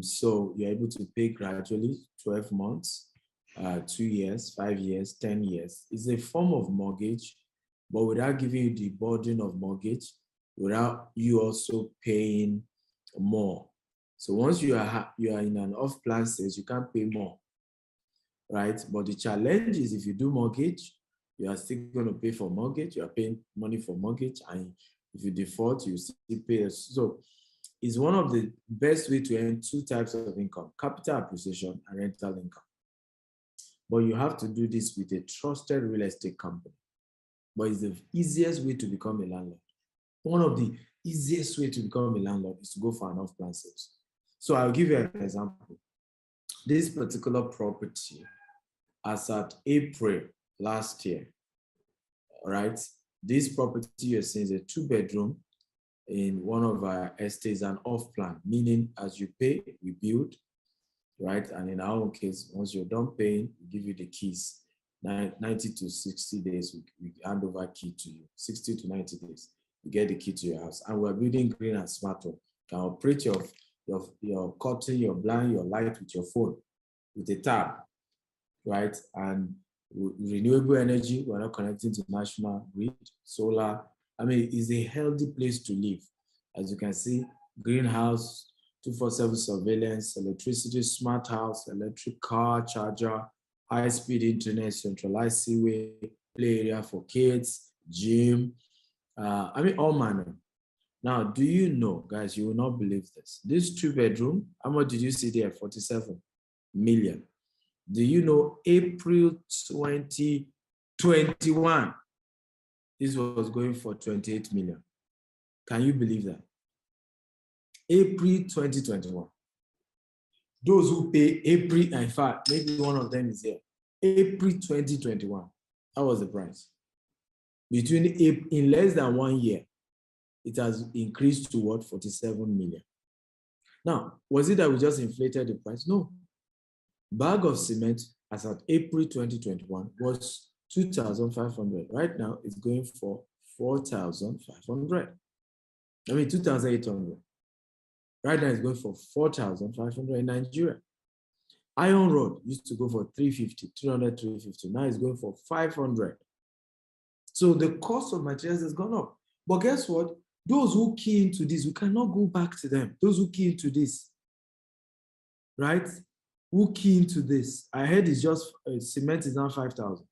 So you're able to pay gradually, 12 months, 2 years, 5 years, 10 years. It's a form of mortgage, but without giving you the burden of mortgage, without you also paying more. So once you are in an off-plan stage, you can't pay more, right? But the challenge is if you do mortgage, you are still going to pay for mortgage. You are paying money for mortgage, and if you default, you still pay. So it's one of the best way to earn two types of income: capital appreciation and rental income. But you have to do this with a trusted real estate company. But it's the easiest way to become a landlord. One of the easiest way to become a landlord is to go for an off-plan sales. So I'll give you an example. This particular property, as at April last year, all right, this property you're seeing is a 2-bedroom in one of our estates, an off-plan, meaning as you pay, we build, right? And in our own case, once you're done paying, we give you the keys. 90 to 60 days, we hand over key to you. 60 to 90 days, you get the key to your house. And we're building green and smart home. You can operate your curtain, your blind, your light with your phone, with a tab, right? And renewable energy, we're not connecting to national grid, solar. I mean, it's a healthy place to live. As you can see, greenhouse, 24/7 surveillance, electricity, smart house, electric car charger, high-speed internet, centralized seaway, play area for kids, gym, I mean, all manner. Now, do you know, guys, you will not believe this. This 2-bedroom, how much did you see there? 47 million. Do you know April 2021, this was going for 28 million? Can you believe that? April 2021. Those who pay April, in fact, maybe one of them is here. April 2021, that was the price. In less than 1 year, it has increased to what? 47 million. Now, was it that we just inflated the price? No. Bag of cement as at April 2021 was 2,500. Right now, it's going for 4,500. I mean, 2,800. Right now, it's going for 4,500 in Nigeria. Iron rod used to go for 350, 300, 350. Now it's going for 500. So the cost of materials has gone up. But guess what? Those who key into this, we cannot go back to them. Those who key into this, right? Who key into this? I heard it's just cement is now 5,000.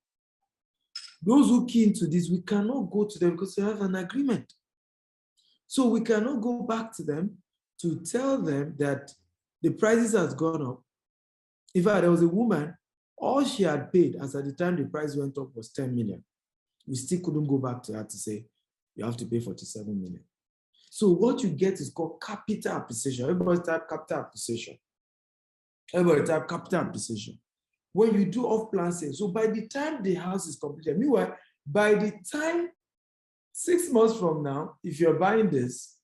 Those who key into this, we cannot go to them because they have an agreement. So we cannot go back to them to tell them that the prices has gone up. In fact, there was a woman, all she had paid as at the time the price went up was 10 million. We still couldn't go back to her to say, you have to pay 47 million. So what you get is called capital appreciation. Everybody type capital appreciation. Everybody type capital appreciation. When you do off-plan sales, so by the time the house is completed, meanwhile, by the time 6 months from now, if you're buying this,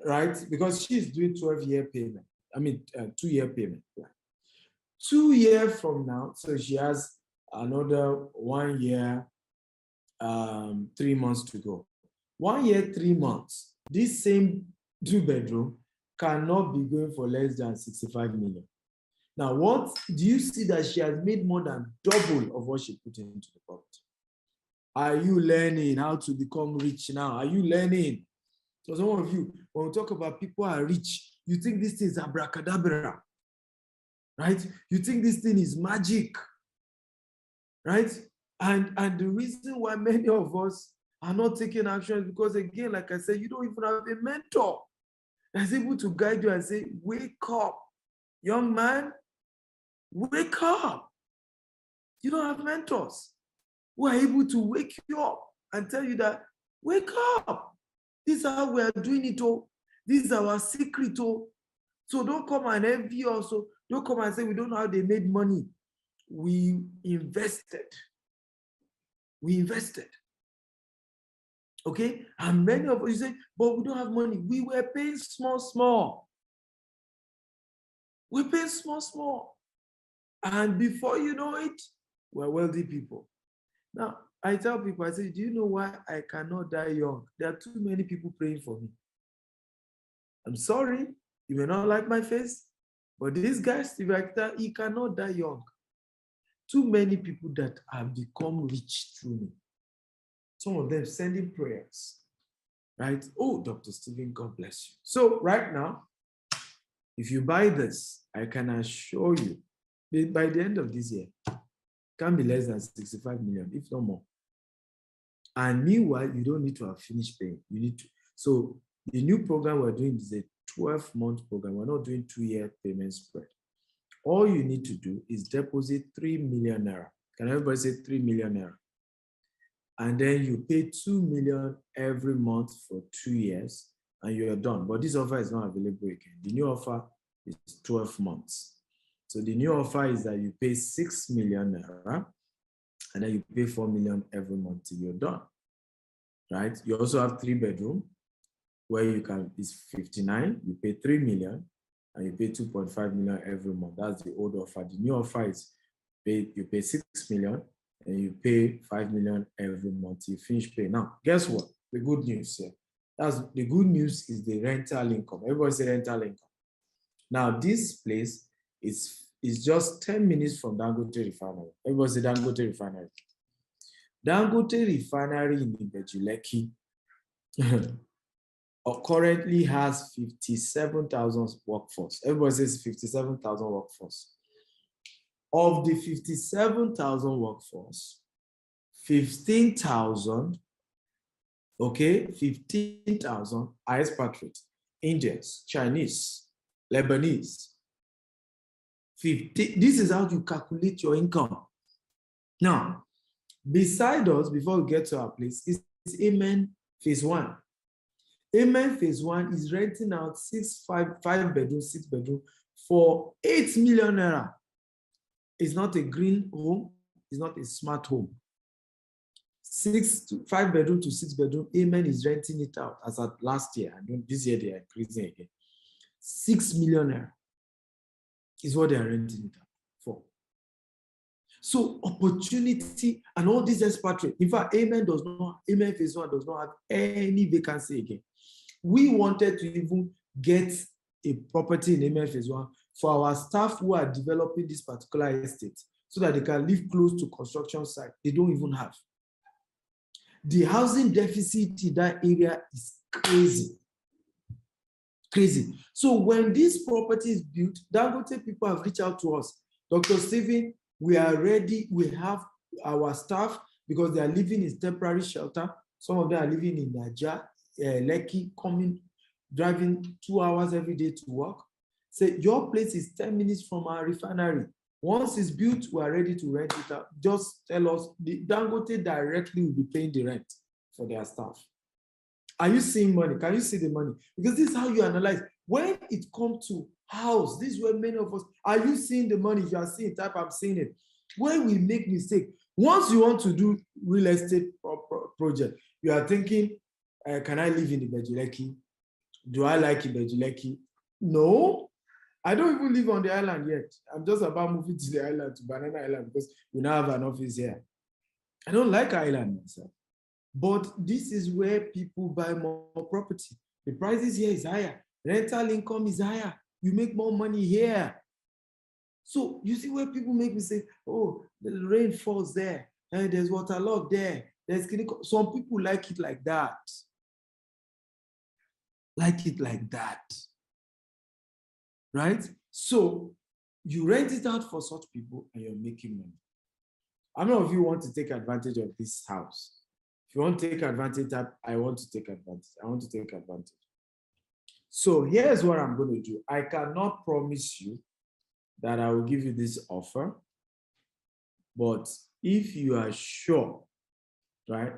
right, because she's doing 12-year payment, 2-year payment plan. 2 years from now, so she has another 1 year, 3 months to go. 1 year, 3 months, this same 2-bedroom cannot be going for less than 65 million. Now, what do you see that she has made more than double of what she put into the property? Are you learning how to become rich now? Are you learning? So some of you, when we talk about people are rich, you think this thing is abracadabra, right? You think this thing is magic, right? And the reason why many of us are not taking action is because, again, like I said, you don't even have a mentor that's able to guide you and say, wake up, young man, wake up. You don't have mentors who are able to wake you up and tell you that, wake up. This is how we are doing it. Oh. This is our secret. Oh. So don't come and envy us. Oh. Don't come and say, we don't know how they made money. We invested. We invested. Okay? And many of us say, but we don't have money. We were paying small. We pay small, small. And before you know it, we're wealthy people. Now, I tell people, I say, do you know why I cannot die young? There are too many people praying for me. I'm sorry, you may not like my face, but this guy, Steve Actor, he cannot die young. Too many people that have become rich through me. Some of them sending prayers, right? Oh, Dr. Stephen, God bless you. So right now, if you buy this, I can assure you, by the end of this year, it can be less than 65 million, if not more. And meanwhile, you don't need to have finished paying. You need to. So the new program we're doing is a 12-month program. We're not doing 2-year payment spread. All you need to do is deposit 3 million naira. Can everybody say 3 million naira? And then you pay 2 million every month for 2 years, and you're done. But this offer is not available again. The new offer is 12 months. So the new offer is that you pay 6 million naira, and then you pay 4 million every month till you're done, right? You also have 3-bedroom where you can, it's 59, you pay 3 million, and you pay 2.5 million every month. That's the old offer. The new offer is you pay 6 million, and you pay 5 million every month. You finish paying. Now, guess what? The good news here. That's the good news is the rental income. Everybody say rental income. Now, this place is just 10 minutes from Dangote Refinery. Everybody say Dangote Refinery. Dangote Refinery in Ibejuleki currently has 57,000 workforce. Everybody says 57,000 workforce. Of the 57,000 workforce, 15,000, okay, 15,000 are expatriates, Indians, Chinese, Lebanese. This is how you calculate your income. Now, beside us, before we get to our place, is Amen Phase 1. Amen Phase 1 is renting out 5-bedroom, 6-bedroom for 8 million naira. It's not a green home, it's not a smart home. 5-bedroom to 6-bedroom, Amen is renting it out as at last year. And this year they are increasing again. 6 million naira is what they are renting it out for. So opportunity and all these expatriates. In fact, Amen Phase 1 does not have any vacancy again. We wanted to even get a property in Amen Phase 1 for our staff who are developing this particular estate so that they can live close to construction site. They don't even have. The housing deficit in that area is crazy. Crazy. So when this property is built, Dangote people have reached out to us. Dr. Stephen, we are ready. We have our staff because they are living in temporary shelter. Some of them are living in Naija, Lekki, driving 2 hours every day to work. Say, your place is 10 minutes from our refinery. Once it's built, we are ready to rent it out. Just tell us, the Dangote directly will be paying the rent for their staff. Are you seeing money? Can you see the money? Because this is how you analyze. When it comes to house, this is where many of us, are you seeing the money? If you are seeing type, I'm seeing it. When we make mistake, once you want to do real estate project, you are thinking, can I live in Ibejuleki? Do I like Ibejuleki? No, I don't even live on the island yet. I'm just about moving to the island, to Banana Island, because we now have an office here. I don't like island myself. But this is where people buy more property. The prices here is higher. Rental income is higher. You make more money here. So you see where people make me say, oh, the rain falls there, and there's waterlogged there. There's clinical. Some people like it like that. Like it like that. Right? So you rent it out for such people and you're making money. How many of you want to take advantage of this house? If you want to take advantage, I want to take advantage. I want to take advantage. So here's what I'm going to do. I cannot promise you that I will give you this offer, but if you are sure, right?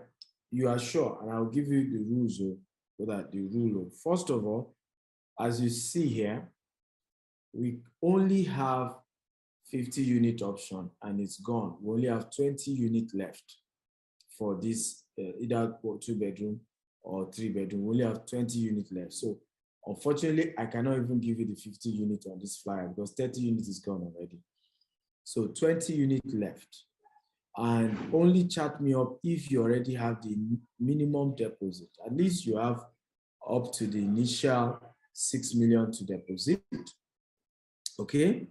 You are sure, and I'll give you the rules so that the rule. First of all, as you see here, we only have 50 unit option and it's gone. We only have 20 units left for this either 2-bedroom or 3-bedroom. We only have 20 units left. So Unfortunately, I cannot even give you the 50 units on this flyer because 30 units is gone already. So 20 units left. And only chat me up if you already have the minimum deposit. At least you have up to the initial 6 million to deposit. Okay?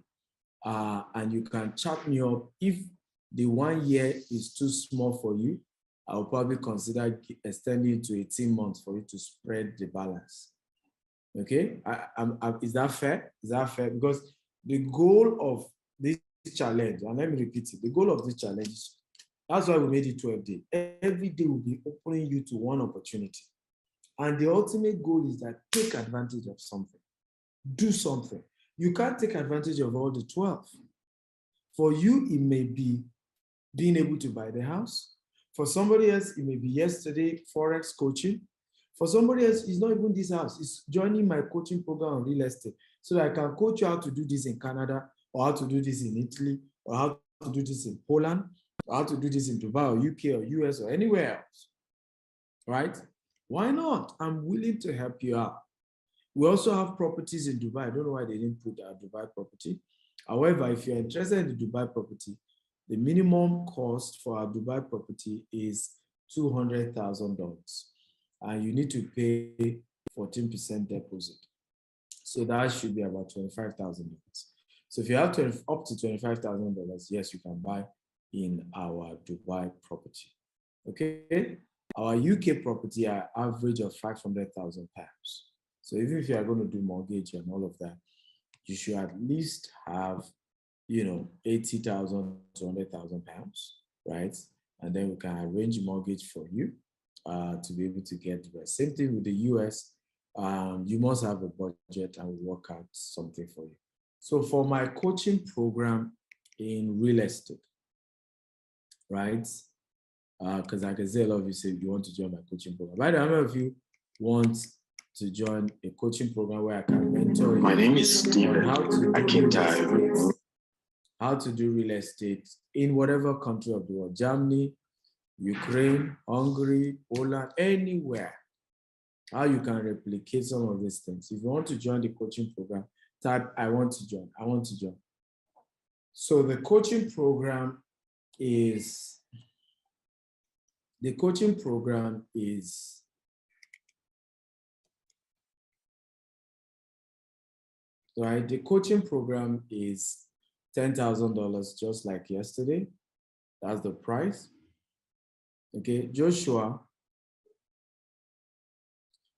And you can chat me up. If the 1 year is too small for you, I'll probably consider extending it to 18 months for you to spread the balance. Okay? Is that fair? Is that fair? Because the goal of this challenge, and let me repeat it, the goal of this challenge is, that's why we made it 12 days. Every day will be opening you to one opportunity. And the ultimate goal is that take advantage of something. Do something. You can't take advantage of all the 12. For you, it may be being able to buy the house. For somebody else, it may be yesterday, Forex coaching. For somebody else, it's not even this house. It's joining my coaching program on real estate so that I can coach you how to do this in Canada, or how to do this in Italy, or how to do this in Poland, or how to do this in Dubai or UK or US or anywhere else, right? Why not? I'm willing to help you out. We also have properties in Dubai. I don't know why they didn't put our Dubai property. However, if you're interested in the Dubai property, the minimum cost for our Dubai property is $200,000. And you need to pay 14% deposit. So that should be about $25,000. So if you have up to $25,000, yes, you can buy in our Dubai property. Okay? Our UK property are average of £500,000. So even if you are going to do mortgage and all of that, you should at least have, 80,000 to 100,000 pounds, right? And then we can arrange mortgage for you to be able to get the rest. Same thing with the US. You must have a budget and we'll work out something for you. So for my coaching program in real estate, right? Because I can say a lot of you say you want to join my coaching program. By the way, how many of you want to join a coaching program where I can mentor you? My name is Steven. How to do real estate in whatever country of the world, Germany, Ukraine, Hungary, Poland, anywhere. How you can replicate some of these things. If you want to join the coaching program, type I want to join. I want to join. So the coaching program is right. The coaching program is $10,000, just like yesterday. That's the price. Okay, Joshua.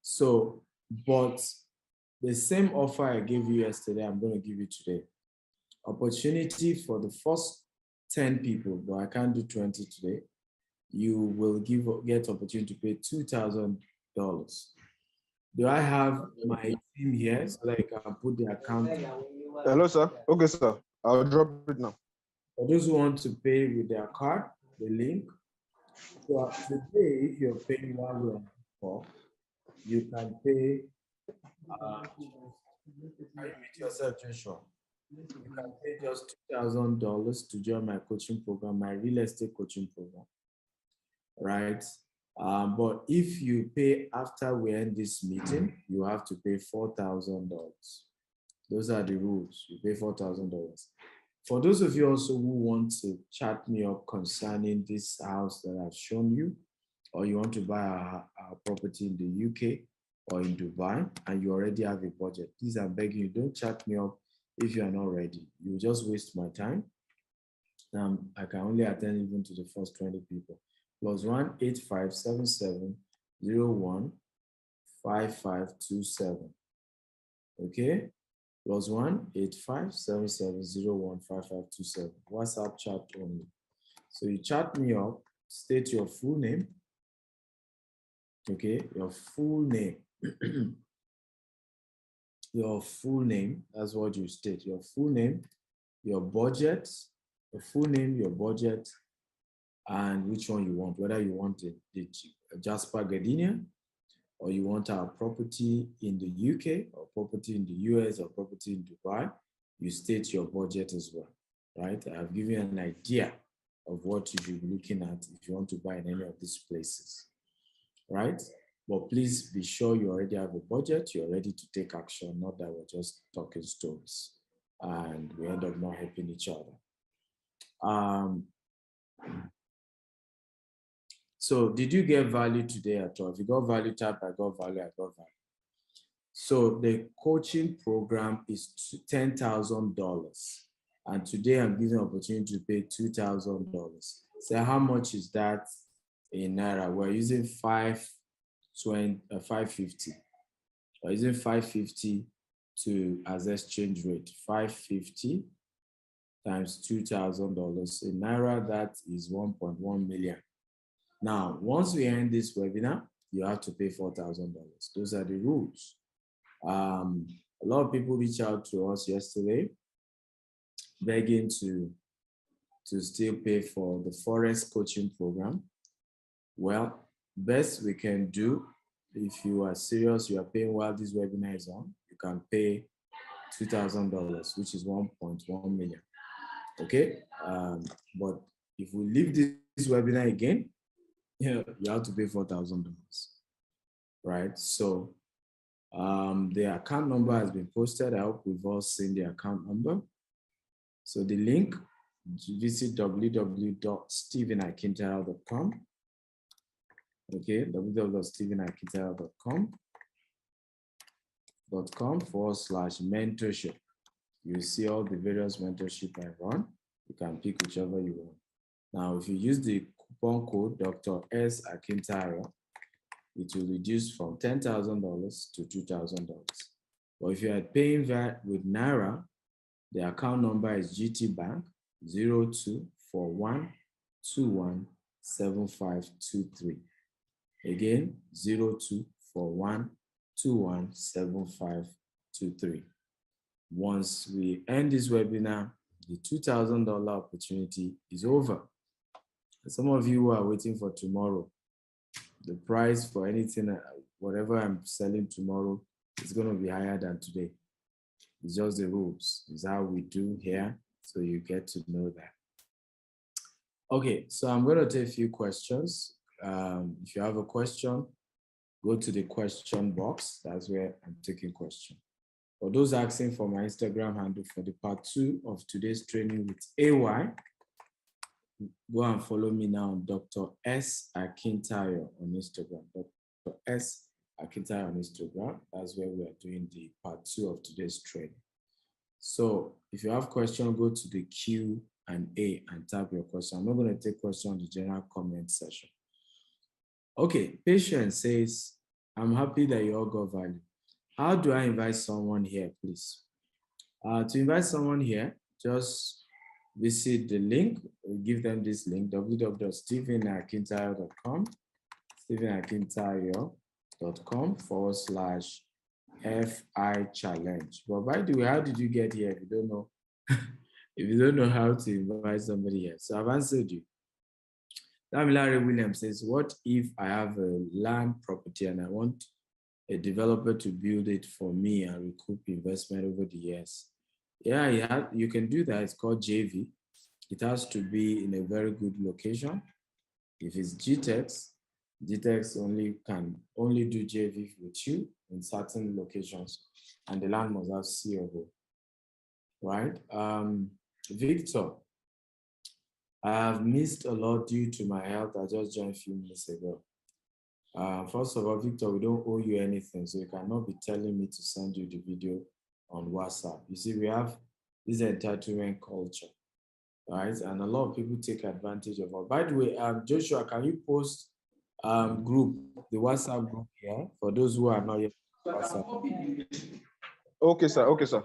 So, but the same offer I gave you yesterday, I'm going to give you today. Opportunity for the first 10 people, but I can't do 20 today. You will get opportunity to pay $2,000. Do I have my team here so that I can put the account? Hello, sir. Okay, sir. I'll drop it now. For those who want to pay with their card, the link. So today, if you're paying 1,4, you can pay. With yourself, Joshua. You can pay just $2,000 to join my coaching program, my real estate coaching program, right? But if you pay after we end this meeting, you have to pay $4,000. Those are the rules. You pay $4,000. For those of you also who want to chat me up concerning this house that I've shown you, or you want to buy our property in the UK or in Dubai, and you already have a budget, please, I'm begging you, don't chat me up if you are not ready. You will just waste my time. I can only attend even to the first 20 people. +1 8577 01 5527. Okay? +1 8577 01 5527. WhatsApp chat only. So you chat me up, state your full name. Okay, your full name. Your full name, that's what you state. Your full name, your budget, your full name, your budget, and which one you want, whether you want the Jasper Gardenia, or you want our property in the UK, or property in the US, or property in Dubai. You state your budget as well, right? I've given you an idea of what you should be looking at if you want to buy in any of these places, right? But please be sure you already have a budget, you're ready to take action, not that we're just talking stories and we end up not helping each other. So did you get value today at all? If you got value, type I got value, I got value. So the coaching program is $10,000. And today I'm giving an opportunity to pay $2,000. So how much is that in Naira? We're using 550. We're using 550 as exchange rate. 550 times $2,000. In Naira, that is 1.1 million. Now, once we end this webinar, you have to pay $4,000. Those are the rules. A lot of people reached out to us yesterday begging to still pay for the Forex coaching program. Well, best we can do, if you are serious, you are paying while this webinar is on, you can pay $2,000, which is 1.1 million. Okay, but if we leave this webinar again, you have to pay $4,000, right? So the account number has been posted. I hope we've all seen the account number. So the link, visit www.stephenakintara.com. Okay, www.stephenakintara.com/mentorship. You see all the various mentorship I run. You can pick whichever you want. Now, if you use the coupon code Dr. S. Akintaro, it will reduce from $10,000 to $2,000. But if you are paying that with Naira, the account number is GT Bank 0241217523. Again, 0241217523. Once we end this webinar, the $2,000 opportunity is over. Some of you are waiting for tomorrow. The price for anything, whatever I'm selling tomorrow, is going to be higher than today. It's just the rules. It's how we do here, so you get to know that. Okay, so I'm going to take a few questions. If you have a question, go to the question box. That's where I'm taking questions. For those asking for my Instagram handle for the part 2 of today's training with AY, go and follow me now on Dr. S. Akintayo on Instagram. Dr. S. Akintayo on Instagram. That's where we are doing the part 2 of today's training. So if you have questions, go to the Q&A and type your question. I'm not going to take questions on the general comment session. Okay, Patience says, I'm happy that you all got value. How do I invite someone here, please? To invite someone here, just visit the link, give them this link, www.stephenakintayo.com, stephenakintayo.com/FI challenge. But by the way, how did you get here if you don't know? If you don't know how to invite somebody here? So I've answered you. Damilare Williams says, what if I have a land property and I want a developer to build it for me and recoup investment over the years? Yeah, you can do that. It's called JV. It has to be in a very good location. If it's Gtext, Gtext can only do JV with you in certain locations, and the land must have C of O, right? Victor, I have missed a lot due to my health. I just joined a few minutes ago. First of all, Victor, we don't owe you anything, so you cannot be telling me to send you the video on WhatsApp. You see, we have this entitlement culture, right? And a lot of people take advantage of it. By the way, Joshua, can you post the WhatsApp group here for those who are not yet WhatsApp? Okay, sir. Okay, sir.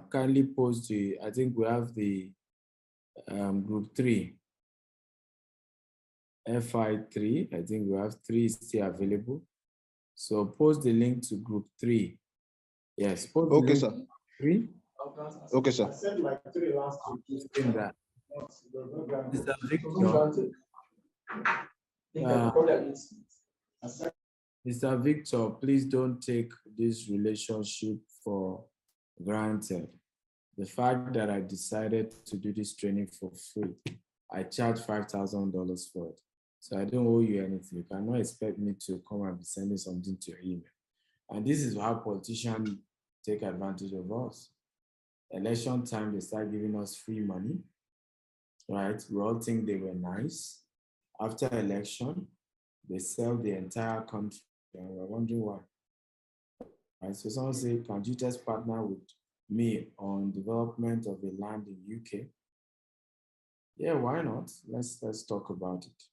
Kindly post I think we have the group 3. FI3, I think we have 3 still available. So post the link to group 3. Yes, post okay, the link sir. to 3. Okay, sir. I said like 3 last week. That. Mr. Victor, Mr. Victor, please don't take this relationship for granted. The fact that I decided to do this training for free, I charge $5,000 for it. So I don't owe you anything. You cannot expect me to come and be sending something to your email. And this is how politicians take advantage of us. Election time, they start giving us free money, right? We all think they were nice. After election, they sell the entire country, and we're wondering why. Right? So someone say, can you just partner with me on development of a land in UK? Yeah, why not? Let's talk about it.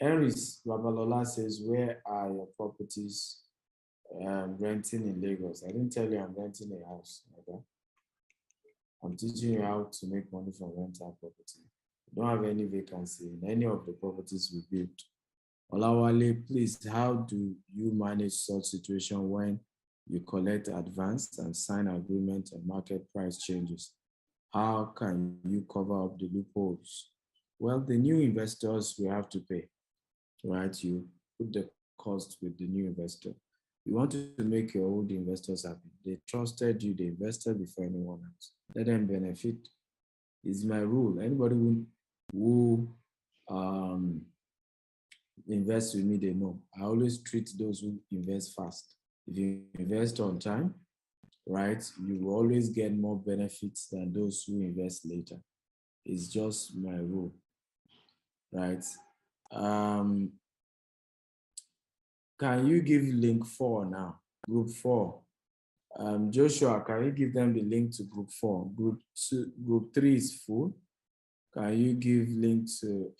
Henry's Babalola says, where are your properties renting in Lagos? I didn't tell you I'm renting a house. Okay? I'm teaching you how to make money from rental property. We don't have any vacancy in any of the properties we built. Olawale, please, how do you manage such situation when you collect advance and sign agreement and market price changes? How can you cover up the loopholes? Well, the new investors will have to pay, right? You put the cost with the new investor. You want to make your old investors happy. They trusted you, they invested before anyone else. Let them benefit. It's my rule. Anybody who invest with me, they know. I always treat those who invest fast. If you invest on time, right, you will always get more benefits than those who invest later. It's just my rule, right? Can you give link 4 now? Group 4. Joshua, can you give them the link to group 4? Group 3 is full. Can you give link to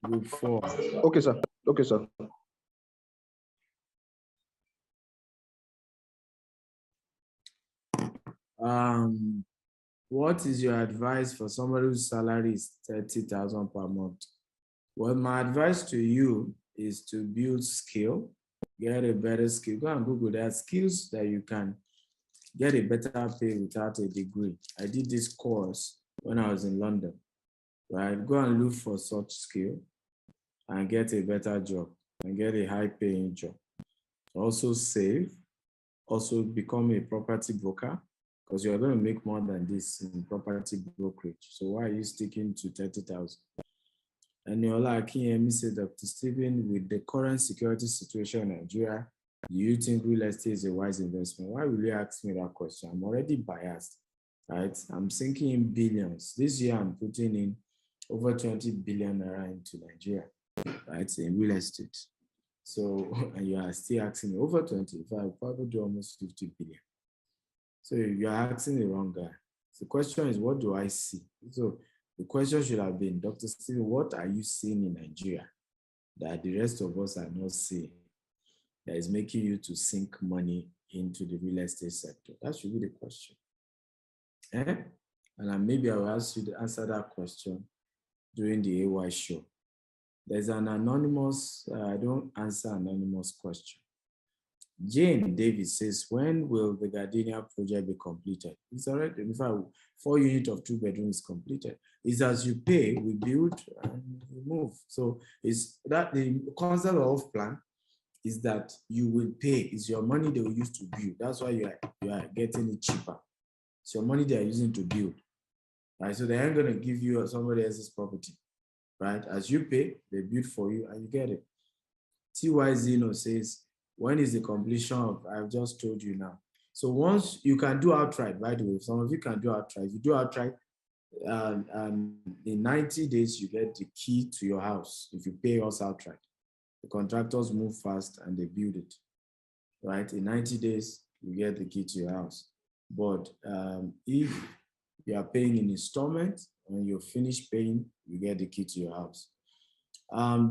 group 4? Okay, sir. Okay, sir. What is your advice for somebody whose salary is 30,000 per month? Well, my advice to you is to build skill, get a better skill. Go and Google. There are skills that you can get a better pay without a degree. I did this course when I was in London, right? Go and look for such skill and get a better job and get a high paying job. Also save, also become a property broker, because you're going to make more than this in property brokerage. So why are you sticking to 30,000? And Niola Akinyemi said, Dr. Stephen, with the current security situation in Nigeria, do you think real estate is a wise investment? Why will you ask me that question? I'm already biased, right? I'm sinking in billions. This year, I'm putting in over 20 billion naira into Nigeria, right, in real estate. So, and you are still asking me over 25, probably do almost 50 billion. So you are asking the wrong guy. The question is, what do I see? So the question should have been, Dr. Stephen, what are you seeing in Nigeria that the rest of us are not seeing that is making you to sink money into the real estate sector? That should be the question. And maybe I will ask you to answer that question during the AY show. There's an anonymous, I don't answer anonymous question. Jane Davis says, when will the Gardenia project be completed? It's already, in fact, 4 units of 2 bedrooms completed. It's as you pay, we build and we move. So it's that the concept of plan is that you will pay. It's your money they will use to build. That's why you are getting it cheaper. It's your money they are using to build. Right? So they aren't going to give you somebody else's property. Right? As you pay, they build for you and you get it. TY Zeno says, when is the completion of, I've just told you now. So once you can do outright, by the way, some of you can do outright. If you do outright, in 90 days, you get the key to your house if you pay us outright. The contractors move fast and they build it, right? In 90 days, you get the key to your house. But if you are paying in installments, when you're finished paying, you get the key to your house.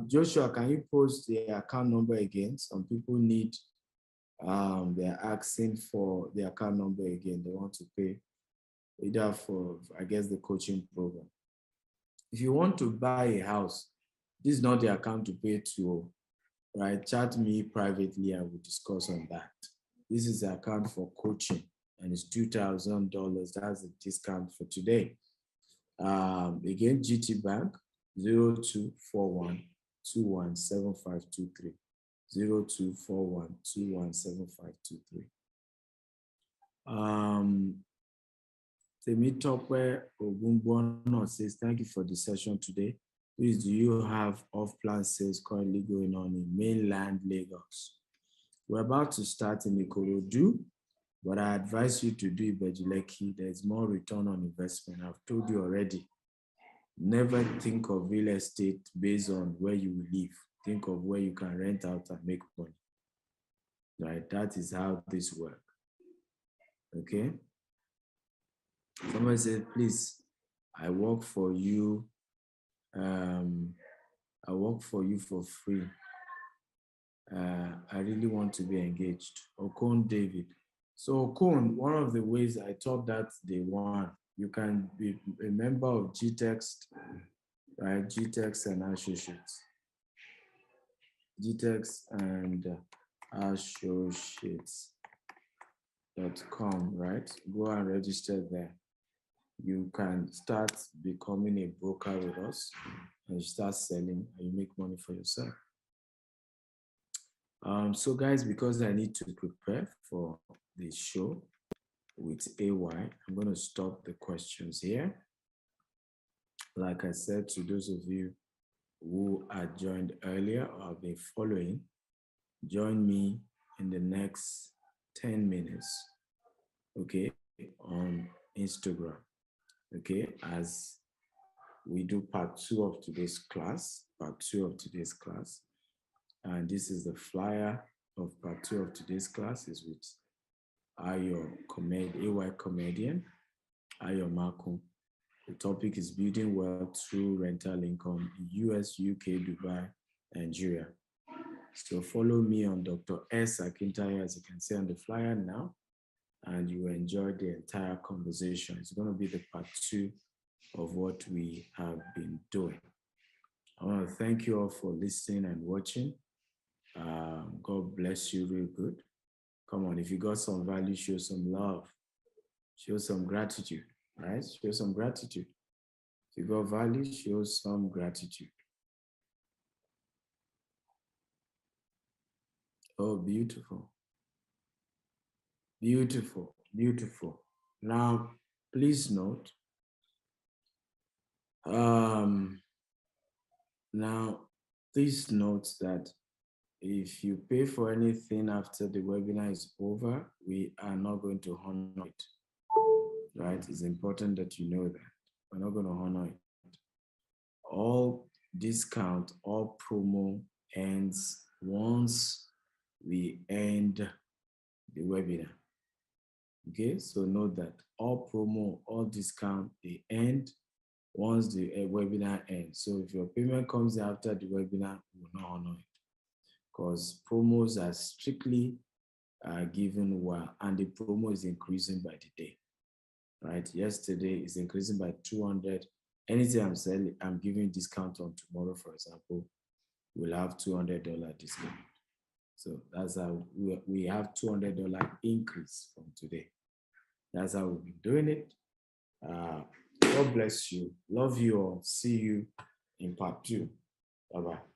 Joshua, can you post the account number again? Some people need, they're asking for the account number again. They want to pay either for, I guess, the coaching program. If you want to buy a house, this is not the account to pay to, right? Chat me privately and we'll discuss on that. This is the account for coaching and it's $2,000. That's the discount for today. Again, GT Bank, 0241 217523. 0241 217523. Temitope Ogunbono says, thank you for the session today. Please, do you have off-plan sales currently going on in mainland Lagos? We're about to start in Ikorodu, but I advise you to do Ibejuleki. There's more return on investment. I've told you already. Never think of real estate based on where you will live. Think of where you can rent out and make money. Right? That is how this works. Okay? Someone said, please, I work for you. I work for you for free. I really want to be engaged. Okon David. So Okon, one of the ways I taught that day one, you can be a member of Gtext, right? Gtext and Associates. Gtext and Associates.com, right? Go and register there. You can start becoming a broker with us and you start selling and you make money for yourself. So guys, because I need to prepare for the show with AY, I'm going to stop the questions here. Like I said, to those of you who are joined earlier or have been following, join me in the next 10 minutes, okay, on Instagram, okay, as we do part 2 of today's class, And this is the flyer of part 2 of today's class is with AY comedian, Ayo Malcolm. The topic is building wealth through rental income in US, UK, Dubai, Nigeria. So follow me on Dr. S. Akintayo, as you can see on the flyer now, and you will enjoy the entire conversation. It's going to be the part 2 of what we have been doing. I want to thank you all for listening and watching. God bless you real good. Come on, if you got some value, show some love. Show some gratitude, right? Show some gratitude. If you got value, show some gratitude. Oh, beautiful. Beautiful, beautiful. Now, please note, that if you pay for anything after the webinar is over, we are not going to honor it, right? It's important that you know that. We're not going to honor it. All discount, all promo ends once we end the webinar. Okay, so note that all promo, all discount, they end once the webinar ends. So if your payment comes after the webinar, we will not honor it, because promos are strictly given well, and the promo is increasing by the day, right? Yesterday is increasing by 200. Anything I'm selling, I'm giving discount on tomorrow, for example, we'll have $200 discount. So that's how we have $200 increase from today. That's how we've been doing it. God bless you. Love you all. See you in part 2. Bye-bye.